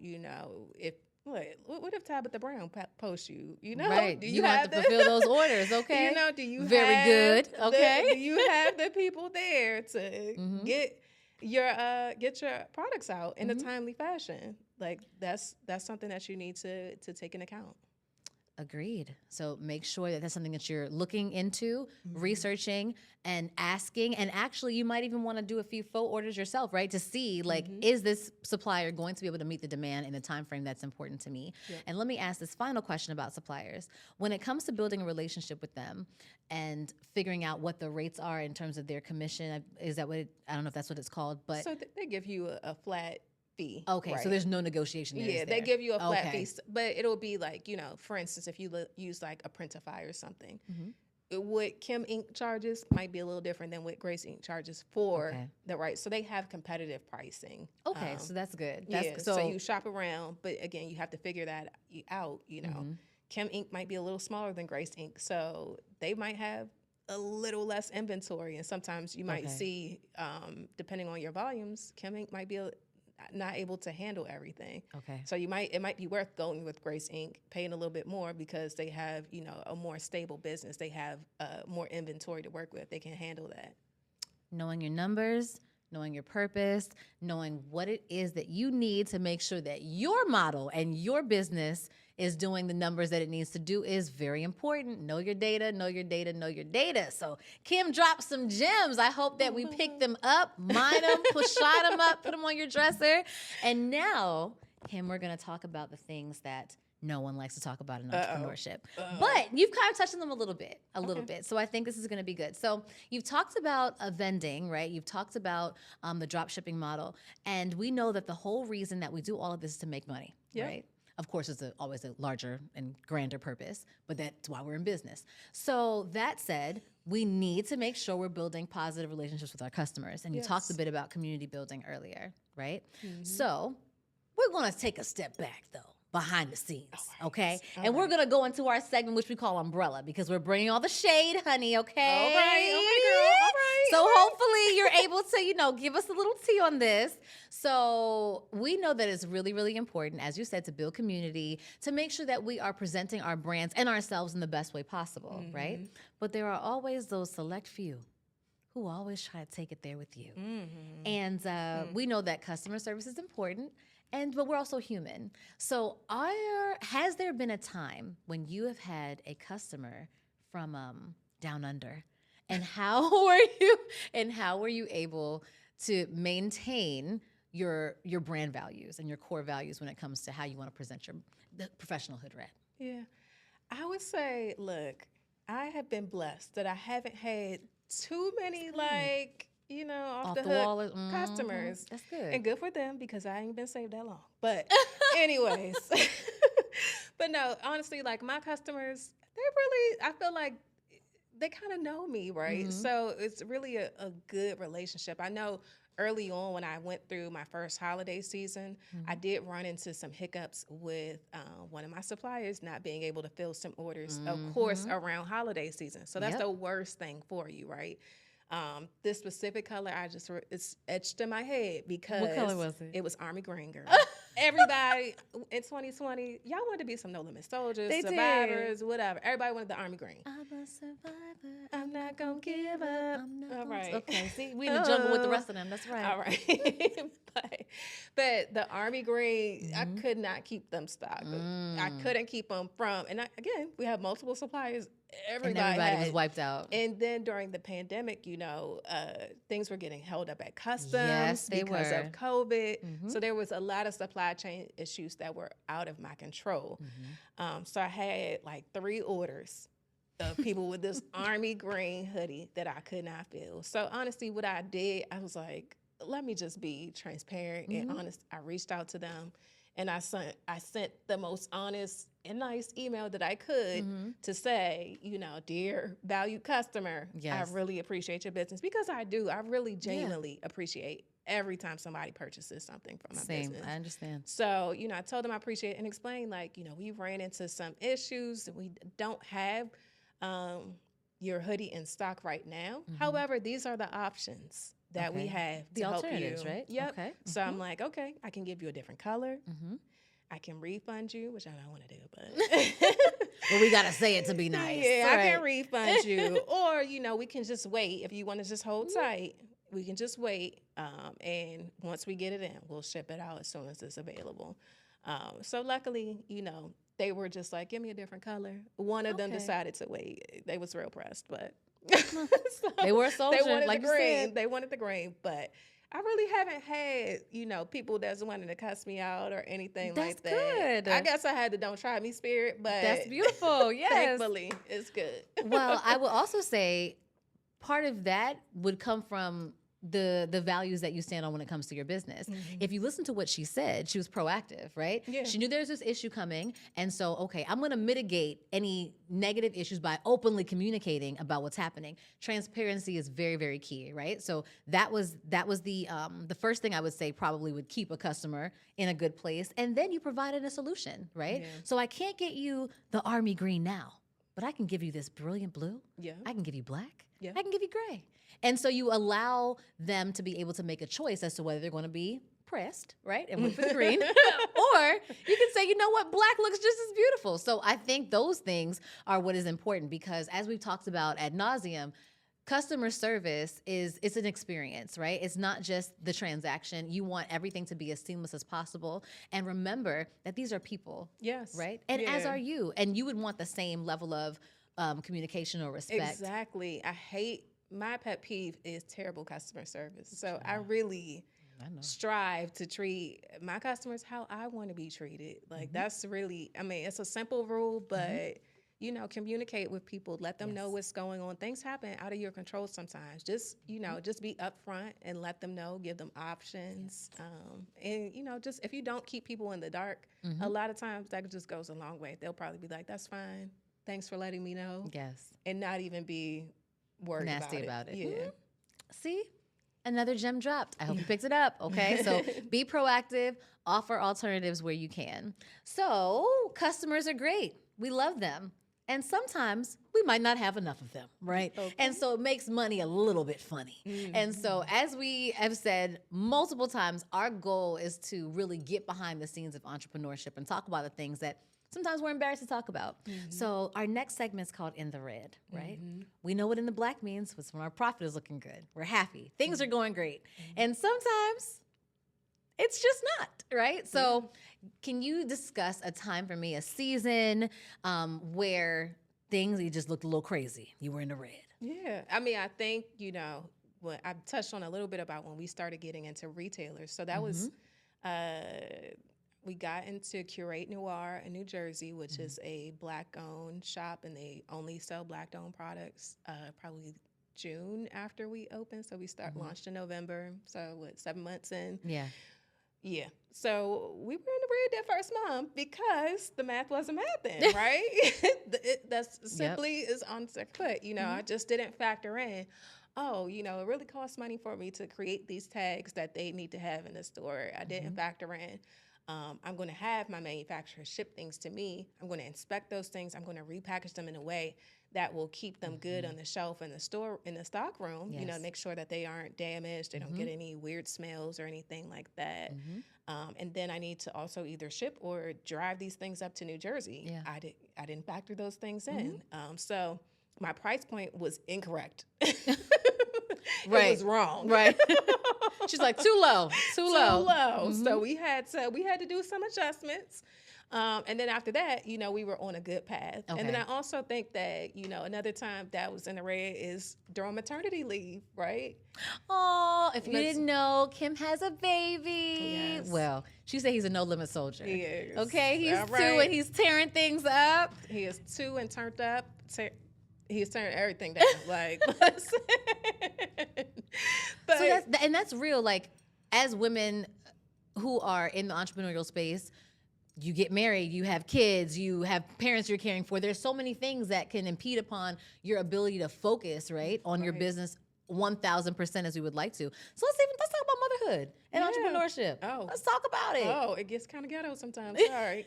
If what if Tabitha Brown posts you? Right. Do you have to fulfill those orders, okay? Do you Very have good, okay. do you have the people there to get your products out in a timely fashion? Like that's something that you need to take into account. Agreed. So make sure that that's something that you're looking into, researching, and asking. And actually, you might even want to do a few faux orders yourself, right? To see, like, is this supplier going to be able to meet the demand in the time frame that's important to me? Yep. And let me ask this final question about suppliers. When it comes to building a relationship with them and figuring out what the rates are in terms of their commission, is that what I don't know if that's what it's called, but So they give you a flat fee. okay, right? So there's no negotiation there. Yeah, is they there? give you a flat Okay. fee, but it'll be like, for instance, if you use like a Printify or something, what Kim Inc. charges might be a little different than what Grace Inc. charges for Okay. the right. So they have competitive pricing. Okay, so that's good. That's Yeah, so you shop around, but again, you have to figure that out. Kim Inc. might be a little smaller than Grace Inc., so they might have a little less inventory, and sometimes you might see, depending on your volumes, Kim Inc. might be not able to handle everything. Okay. So it might be worth going with Grace Inc., paying a little bit more because they have, a more stable business. They have more inventory to work with. They can handle that. Knowing your numbers, knowing your purpose, knowing what it is that you need to make sure that your model and your business is doing the numbers that it needs to do is very important. Know your data, know your data, know your data. So Kim dropped some gems. I hope that we pick them up, mine them, shot them up, put them on your dresser. And now, Kim, we're going to talk about the things that no one likes to talk about in entrepreneurship. But you've kind of touched on them a little bit. So I think this is going to be good. So you've talked about vending, right? You've talked about the drop shipping model. And we know that the whole reason that we do all of this is to make money, right? Of course, it's always a larger and grander purpose, but that's why we're in business. So that said, we need to make sure we're building positive relationships with our customers. And you talked a bit about community building earlier, right? So we're going to take a step back, though. Behind the scenes, okay? And we're going to go into our segment, which we call Umbrella, because we're bringing all the shade, honey, okay? All right, girl. All right. So hopefully you're able to, give us a little tea on this. So we know that it's really, really important, as you said, to build community, to make sure that we are presenting our brands and ourselves in the best way possible, right? But there are always those select few who always try to take it there with you. And we know that customer service is important, but we're also human. So has there been a time when you have had a customer from down under? And how were you able to maintain your brand values and your core values when it comes to how you want to present the professional Hoodrat? Yeah. I would say, look, I have been blessed that I haven't had too many off the wall hook customers. That's good. And good for them because I ain't been saved that long. But anyways, but no, honestly, like my customers, I feel like they kind of know me, right? So it's really a good relationship. I know early on when I went through my first holiday season, I did run into some hiccups with one of my suppliers not being able to fill some orders, of course, around holiday season. So that's the worst thing for you, right? This specific color, it's etched in my head because What color was it? It was Army Green, girl. Everybody in 2020, y'all wanted to be some no limit soldiers, They survivors, whatever. Everybody wanted the Army Green. I'm a survivor. I'm not gonna give up. I'm not All gonna- right. Okay, see, we in the jungle with the rest of them. That's right. All right. but the Army Green, I could not keep them stocked. I couldn't keep them from, and again, we have multiple suppliers. And everybody was wiped out. And then during the pandemic, things were getting held up at customs Yes, they because were. of COVID. So there was a lot of supply chain issues that were out of my control. So I had like 3 orders of people with this Army Green hoodie that I could not fill. So honestly, what I did, I was like, let me just be transparent and honest. I reached out to them and I sent the most honest and nice email that I could to say, dear valued customer, Yes. I really appreciate your business, because I do. I really genuinely appreciate every time somebody purchases something from my Same. business. I understand. So, I told them I appreciate it and explained, like, we ran into some issues. We don't have your hoodie in stock right now. However, these are the options that we have The to help you. alternatives, right? Yep. Okay. So I'm like, okay, I can give you a different color. I can refund you, which I don't want to do, but Well, we gotta say it to be nice. yeah, All I can right. refund you, or we can just wait. If you want to just hold tight, we can just wait, and once we get it in, we'll ship it out as soon as it's available. So luckily, they were just like, give me a different color. One of them Okay. decided to wait. They was real pressed, but so They were a soldier, They wanted like the you green. said. They wanted the green, but I really haven't had, people that's wanting to cuss me out or anything That's like that. good. I guess I had the don't try me spirit, but That's beautiful. Yes. thankfully, it's good. Well, I will also say part of that would come from the values that you stand on when it comes to your business. If you listen to what she said, she was proactive, right? Yeah. She knew there's this issue coming. And so, okay, I'm going to mitigate any negative issues by openly communicating about what's happening. Transparency is very, very key, right? So that was the first thing I would say probably would keep a customer in a good place. And then you provided a solution, right? Yeah. So I can't get you the army green now, but I can give you this brilliant blue. Yeah. I can give you black. Yeah. I can give you gray. And so you allow them to be able to make a choice as to whether they're going to be pressed, right? And wait for the green. Or you can say, you know what, black looks just as beautiful. So I think those things are what is important, because as we've talked about ad nauseum, customer service it's an experience, right? It's not just the transaction. You want everything to be as seamless as possible. And remember that these are people, Yes. right? And as Yeah. are you. And you would want the same level of communication or respect. Exactly. My pet peeve is terrible customer service. So I really strive to treat my customers how I want to be treated. Like that's really, it's a simple rule, but communicate with people, let them know what's going on. Things happen out of your control sometimes. Just, just be upfront and let them know, give them options. And, just if you don't keep people in the dark, a lot of times that just goes a long way. They'll probably be like, that's fine. Thanks for letting me know. Yes. And not even be worried Nasty about it. Yeah. See? Another gem dropped. I hope you picked it up. Okay. So be proactive, offer alternatives where you can. So customers are great. We love them. And sometimes we might not have enough of them, right? Okay. And so it makes money a little bit funny. And so, as we have said multiple times, our goal is to really get behind the scenes of entrepreneurship and talk about the things that sometimes we're embarrassed to talk about. So our next segment is called In the Red, right? We know what in the black means. It's when our profit is looking good. We're happy. Things are going great. And sometimes it's just not, right? So can you discuss a time for me, a season where things, you just looked a little crazy? You were in the red. Yeah. I think, when I touched on a little bit about when we started getting into retailers. So that was, we got into Curate Noir in New Jersey, which is a Black-owned shop, and they only sell Black-owned products probably June after we opened. So we launched in November. So 7 months in? Yeah. Yeah. So we were in the red that first month because the math wasn't mathing, right? That's simply is on the foot. I just didn't factor in. Oh, it really costs money for me to create these tags that they need to have in the store. I didn't factor in. I'm going to have my manufacturer ship things to me. I'm going to inspect those things. I'm going to repackage them in a way that will keep them good on the shelf in the store, in the stock room, Yes. make sure that they aren't damaged. They don't get any weird smells or anything like that. And then I need to also either ship or drive these things up to New Jersey. Yeah. I didn't factor those things in. So my price point was incorrect. Right. It was wrong. Right. She's like, too low. Too low. So we had to do some adjustments. And then after that, we were on a good path. Okay. And then I also think that, another time that was in the red is during maternity leave, right? Oh, if you didn't know, Kim has a baby. Yes. Well, she said he's a no-limit soldier. He is. Okay, he's All 2 right. and he's tearing things up. He is 2 and turned up. He's turning everything down. Like, listen. But, So that's real. Like, as women who are in the entrepreneurial space, you get married, you have kids, you have parents you're caring for. There's so many things that can impede upon your ability to focus, right, on your business 1,000% as we would like to. So let's talk about motherhood and entrepreneurship. Oh. Let's talk about it. Oh, it gets kind of ghetto sometimes. Sorry.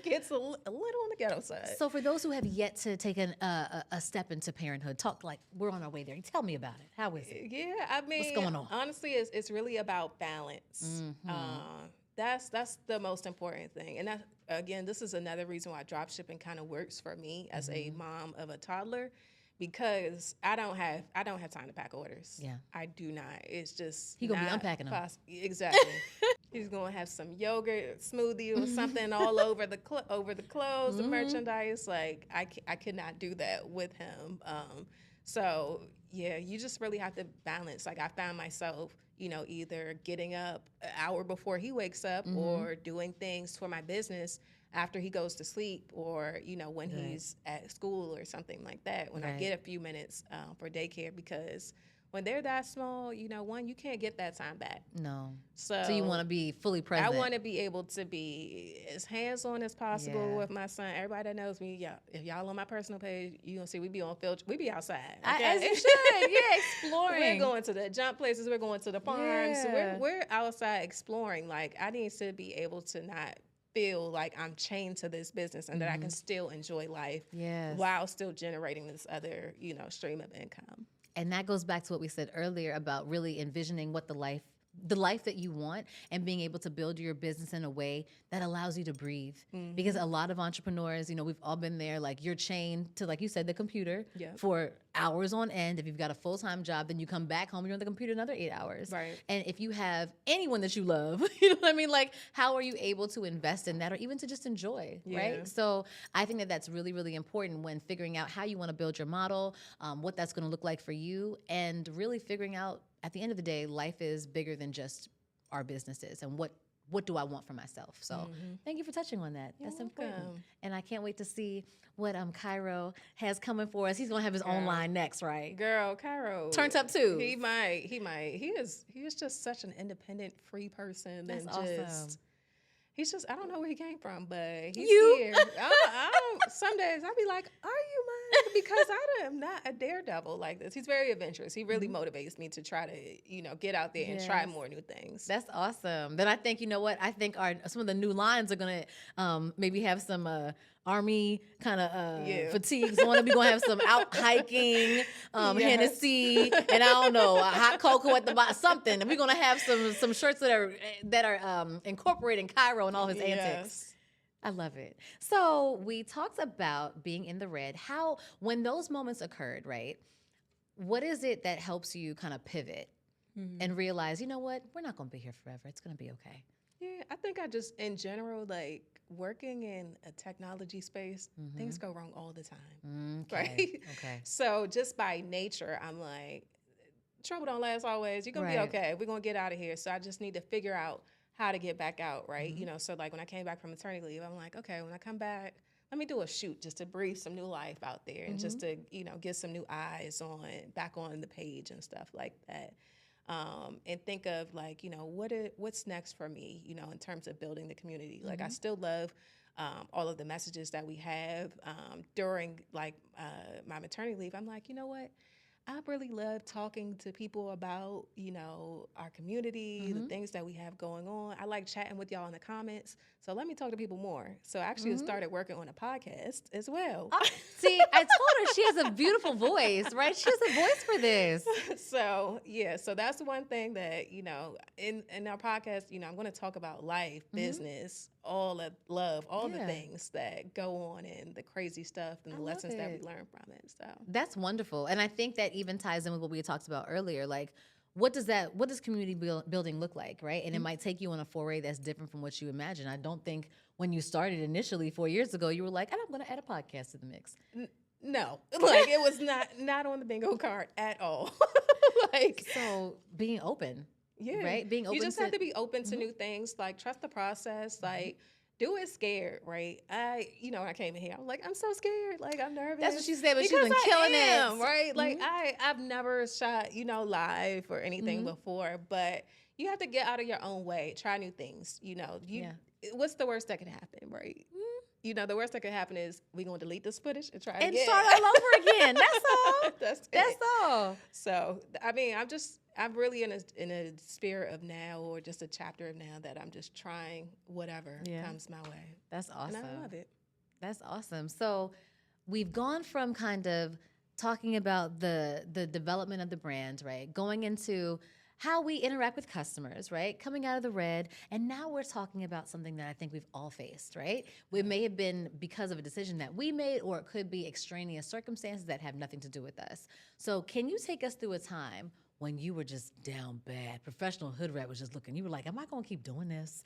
Gets a little on the ghetto side. So for those who have yet to take a step into parenthood, talk like we're on our way there. Tell me about it. How is it? Yeah, I mean, What's going on? Honestly, it's really about balance. That's the most important thing. And that, again, this is another reason why dropshipping kind of works for me as a mom of a toddler, because I don't have time to pack orders. Yeah. I do not. It's just He gonna be not unpacking them. Exactly. He's gonna have some yogurt smoothie or something all over the clothes, the merchandise. Like I could not do that with him. So yeah, you just really have to balance. Like I found myself, either getting up an hour before he wakes up or doing things for my business after he goes to sleep, or, when he's at school or something like that, when I get a few minutes for daycare, because when they're that small, you can't get that time back. No. So you want to be fully present. I want to be able to be as hands-on as possible with my son. Everybody that knows me, if y'all on my personal page, you gonna see we be on field, we be outside. Okay? As you should, exploring. We're going to the jump places. We're going to the farms. Yeah. We're outside exploring. Like I need to be able to not feel like I'm chained to this business, and that I can still enjoy life while still generating this other, stream of income. And that goes back to what we said earlier about really envisioning what the life that you want, and being able to build your business in a way that allows you to breathe. Because a lot of entrepreneurs, we've all been there, like you're chained to, like you said, the computer for hours on end. If you've got a full-time job, then you come back home, you're on the computer another 8 hours. Right. And if you have anyone that you love, you know what I mean? Like, how are you able to invest in that, or even to just enjoy, right? So I think that that's really, really important when figuring out how you want to build your model, what that's going to look like for you, and really figuring out, at the end of the day, life is bigger than just our businesses, and what do I want for myself? So thank you for touching on that. That's important. And I can't wait to see what Cairo has coming for us. He's gonna have his own line next, right? Girl, Cairo turns up too. He might. He is just such an independent, free person. That's and awesome. He's just, I don't know where he came from, but he's You? here. I don't, some days I'll be like, are you mine? Because I am not a daredevil like this. He's very adventurous. He really motivates me to try to, get out there and try more new things. That's awesome. Then I think, I think some of the new lines are going to maybe have some army kind of fatigues on it. We're going to have some out hiking, Hennessy, and I don't know, a hot cocoa at the bottom, something. And we're going to have some shirts that are incorporating Cairo and all his antics. I love it. So we talked about being in the red. When those moments occurred, right? What is it that helps you kind of pivot and realize, you know what, we're not going to be here forever. It's going to be okay. Yeah, I think I just, in general, like working in a technology space, things go wrong all the time, right? Okay. So just by nature, I'm like, trouble don't last always. You're going to be okay. We're going to get out of here. So I just need to figure out how to get back out, right? So like when I came back from maternity leave, I'm like, okay, when I come back, let me do a shoot just to breathe some new life out there and just to, get some new eyes back on the page and stuff like that. and think of like, what's next for me, in terms of building the community. Like I still love all of the messages that we have during like my maternity leave. I'm like, you know what? I really love talking to people about, our community, the things that we have going on. I like chatting with y'all in the comments. So let me talk to people more. So I actually started working on a podcast as well. See, I told her she has a beautiful voice, right? She has a voice for this. So, yeah. So that's one thing that, in our podcast, I'm going to talk about life, business, all of love, all the things that go on and the crazy stuff and the lessons that we learn from it. So that's wonderful. And I think that even ties in with what we talked about earlier. Like, what does community building look like, right? And it might take you on a foray that's different from what you imagine. I don't think when you started initially 4 years ago, you were like, and I'm going to add a podcast to the mix. No, like it was not on the bingo card at all. So being open. Yeah. Right? Being open. You just have to be open to new things. Like, trust the process. Like, do it scared, right? When I came in here, I was like, I'm so scared. Like, I'm nervous. That's what she said, but she's been killing it. Right? Like, I've never shot, live or anything before, but you have to get out of your own way. Try new things. What's the worst that can happen, right? The worst that could happen is we're going to delete this footage and try it again. And start all over again. That's all. That's all. So, I mean, I'm really in a spirit of now, or just a chapter of now, that I'm just trying whatever comes my way. That's awesome. And I love it. That's awesome. So we've gone from kind of talking about the development of the brand, right? Going into how we interact with customers, right? Coming out of the red. And now we're talking about something that I think we've all faced, right? It may have been because of a decision that we made, or it could be extraneous circumstances that have nothing to do with us. So can you take us through a time when you were just down bad? Professional Hoodrat was just looking. You were like, am I going to keep doing this?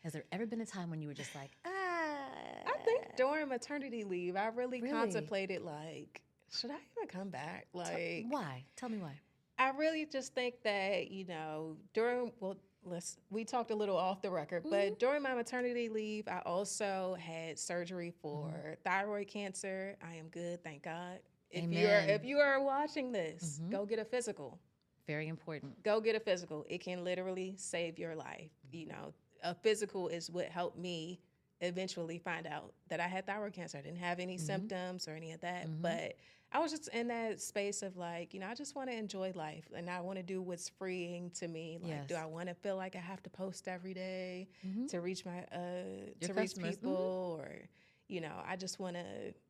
Has there ever been a time when you were just like, I think during maternity leave, I really contemplated, like, should I even come back? Like, why? Tell me why. I really just think that, we talked a little off the record, but during my maternity leave, I also had surgery for thyroid cancer. I am good, thank God. If you are watching this, go get a physical. Very important. Go get a physical. It can literally save your life. A physical is what helped me eventually find out that I had thyroid cancer. I didn't have any symptoms or any of that, but I was just in that space of like, I just want to enjoy life, and I want to do what's freeing to me. Like, do I want to feel like I have to post every day to reach my to reach people, or I just want to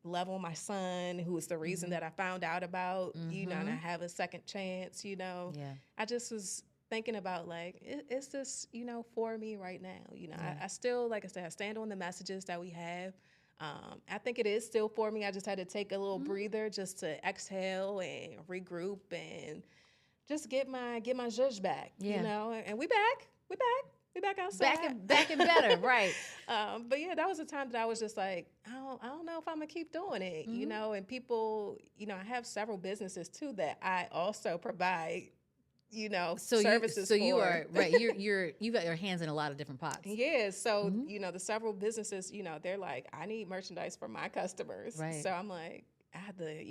love on my son, who is the reason that I found out about, and I have a second chance. I just was thinking about like, is this for me right now? I still, like I said, I stand on the messages that we have. I think it is still for me. I just had to take a little breather just to exhale and regroup and just get my zhuzh back, and we back outside. Back and better, right. But yeah, that was a time that I was just like, I don't know if I'm gonna keep doing it, and people, I have several businesses too that I also provide services for. You are right. You got your hands in a lot of different pots. Yeah. So the several businesses, they're like, I need merchandise for my customers. Right. So I'm like, I had to,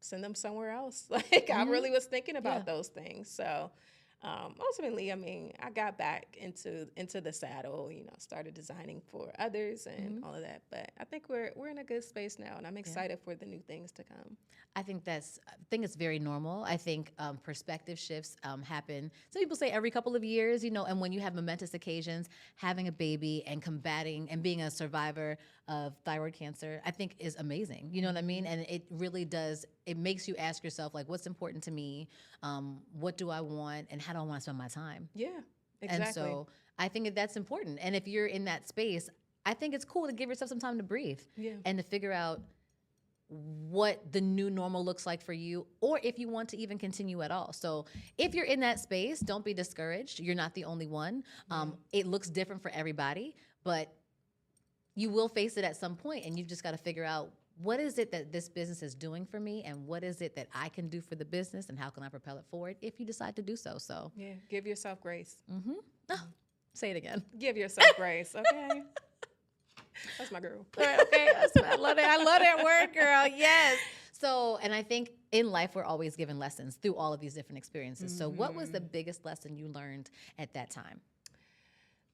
send them somewhere else. Like I really was thinking about those things. So ultimately, I mean, I got back into the saddle. Started designing for others and all of that. But I think we're in a good space now, and I'm excited for the new things to come. I think it's very normal. I think perspective shifts happen. Some people say every couple of years, and when you have momentous occasions, having a baby and combating and being a survivor of thyroid cancer, I think is amazing. You know what I mean? And it really does. It makes you ask yourself, like, what's important to me? What do I want? And how do I want to spend my time? Yeah, exactly. And so I think that's important. And if you're in that space, I think it's cool to give yourself some time to breathe and to figure out what the new normal looks like for you, or if you want to even continue at all. So if you're in that space, don't be discouraged. You're not the only one. It looks different for everybody, but you will face it at some point, and you've just got to figure out, what is it that this business is doing for me, and what is it that I can do for the business, and how can I propel it forward if you decide to do so. So yeah, give yourself grace. Say it again. Give yourself grace, okay? That's my girl. Okay, I love it. I love that word, girl. Yes. So, and I think in life, we're always given lessons through all of these different experiences. So what was the biggest lesson you learned at that time?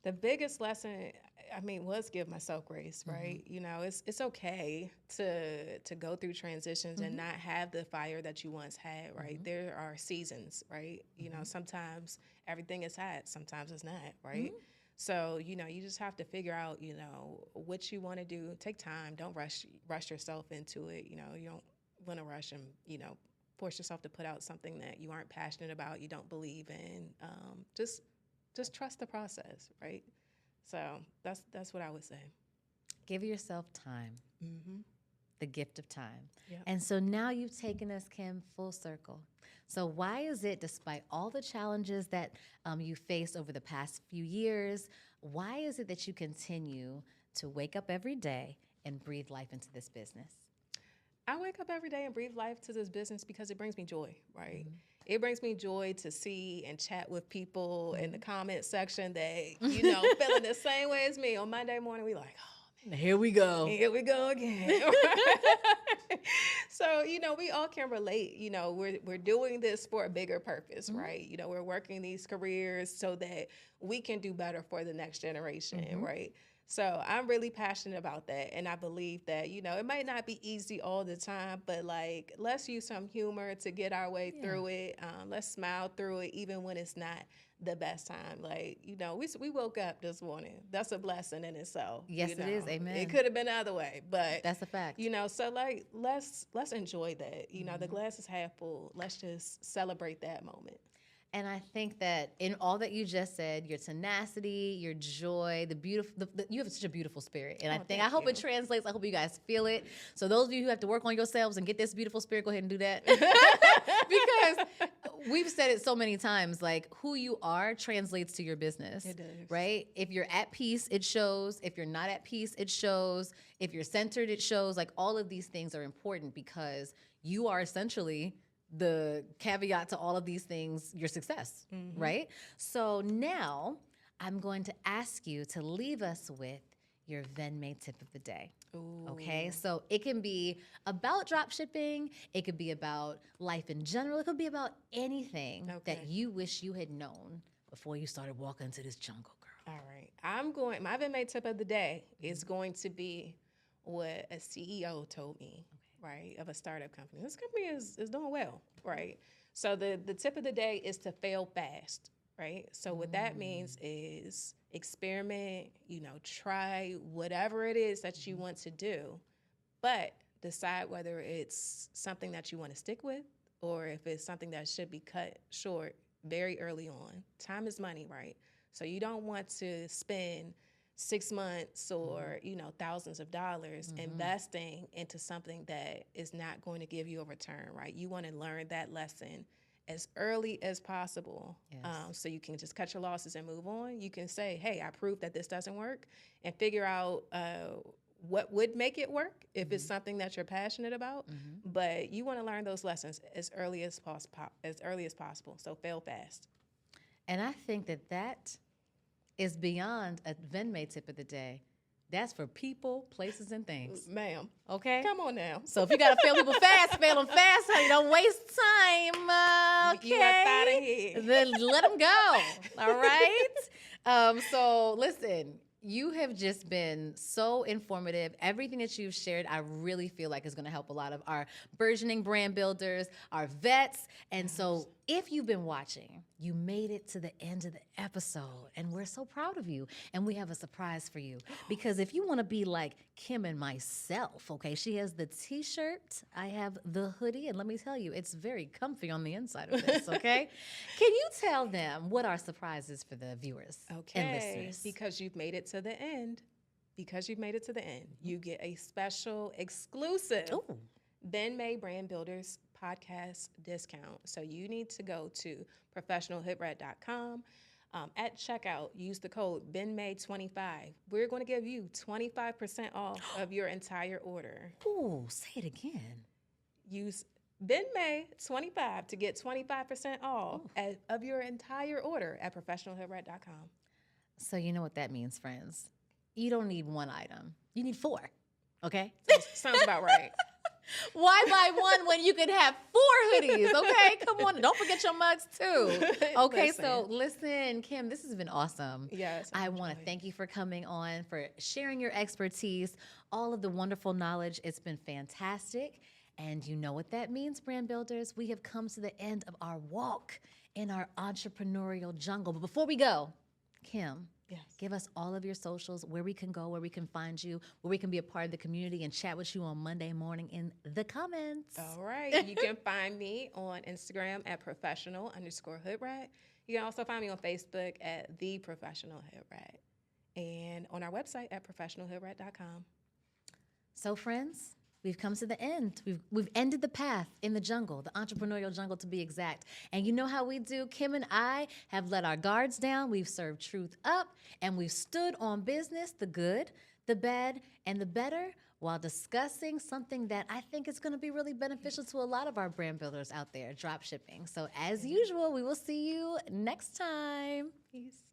The biggest lesson, I mean, was give myself grace, right? You know, it's okay to go through transitions and not have the fire that you once had, right? There are seasons, right? You know, sometimes everything is hot, sometimes it's not, right? So, you know, you just have to figure out, you know, what you want to do. Take time. Don't rush yourself into it. You know, you don't want to rush and, you know, force yourself to put out something that you aren't passionate about, you don't believe in. Just trust the process, right? So that's what I would say. Give yourself time. The gift of time. Yep. And so now you've taken us, Kim, full circle. So why is it, despite all the challenges that you faced over the past few years, why is it that you continue to wake up every day and breathe life into this business? I wake up every day and breathe life to this business because it brings me joy, right? It brings me joy to see and chat with people in the comment section that, you know, feeling the same way as me. On Monday morning, we like, oh, man, Here we go. here we go again. So, you know, we all can relate. You know, we're doing this for a bigger purpose, right? You know, we're working these careers so that we can do better for the next generation, right? So I'm really passionate about that. And I believe that, you know, it might not be easy all the time, but like, let's use some humor to get our way through it. Let's smile through it, even when it's not the best time. Like, you know, we woke up this morning. That's a blessing in itself. Yes, you know? it is. Amen. It could have been the other way, but That's a fact. you know, so like, let's enjoy that. You know, the glass is half full. Let's just celebrate that moment. And I think that in all that you just said, your tenacity, your joy, you have such a beautiful spirit. And I hope it translates. I hope you guys feel it. So those of you who have to work on yourselves and get this beautiful spirit, go ahead and do that. Because we've said it so many times, like who you are translates to your business. It does. Right? If you're at peace, it shows. If you're not at peace, it shows. If you're centered, it shows. Like all of these things are important because you are essentially the caveat to all of these things, your success, right? So now I'm going to ask you to leave us with your Ven May Tip of the day. Ooh. Okay, so it can be about drop shipping, it could be about life in general, it could be about anything that you wish you had known before you started walking into this jungle, girl. All right, my Ven May Tip of the day is going to be what a CEO told me. Right, of a startup company. This company is doing well, right? So the tip of the day is to fail fast, right? So what that means is experiment, you know, try whatever it is that you want to do, but decide whether it's something that you want to stick with or if it's something that should be cut short very early on. Time is money, right? So you don't want to spend 6 months or, you know, thousands of dollars investing into something that is not going to give you a return, right? You want to learn that lesson as early as possible. So you can just cut your losses and move on. You can say, hey, I proved that this doesn't work and figure out what would make it work if it's something that you're passionate about. But you want to learn those lessons as early as possible. So fail fast. And I think that is beyond a Ven May Tip of the day. That's for people, places, and things. Ma'am. Okay? Come on now. So if you got to fail people fast, fail them fast, honey. Don't waste time. Okay? You left out of here. Then let them go. All right? So listen, you have just been so informative. Everything that you've shared, I really feel like is going to help a lot of our burgeoning brand builders, our vets. And so if you've been watching, you made it to the end of the episode, and we're so proud of you. And we have a surprise for you. Because if you want to be like Kim and myself, okay, she has the t-shirt, I have the hoodie, and let me tell you, it's very comfy on the inside of this, okay? Can you tell them what our surprise is for the viewers and listeners? Because you've made it to the end. You get a special exclusive Ven May Brand Builders podcast discount. So you need to go to professionalhoodrat.com. At checkout, use the code VenMay25. We're going to give you 25% off of your entire order. Ooh, say it again. Use VenMay25 to get 25% off of your entire order at professionalhoodrat.com. So you know what that means, friends. You don't need one item. You need 4, okay? Sounds about right. Why buy one when you can have 4 hoodies? Okay, come on. Don't forget your mugs too. Okay, so listen, Kim, this has been awesome. Yes. I want to thank you for coming on, for sharing your expertise, all of the wonderful knowledge. It's been fantastic. And you know what that means, brand builders. We have come to the end of our walk in our entrepreneurial jungle. But before we go, Kim, yes, give us all of your socials, where we can go, where we can find you, where we can be a part of the community and chat with you on Monday morning in the comments. All right. You can find me on Instagram at professional_Hoodrat. You can also find me on Facebook at The Professional Hoodrat and on our website at professionalhoodrat.com. So, friends, we've come to the end. We've ended the path in the jungle, the entrepreneurial jungle to be exact. And you know how we do. Kim and I have let our guards down. We've served truth up, and we've stood on business, the good, the bad, and the better, while discussing something that I think is going to be really beneficial to a lot of our brand builders out there, drop shipping. So as usual, we will see you next time. Peace.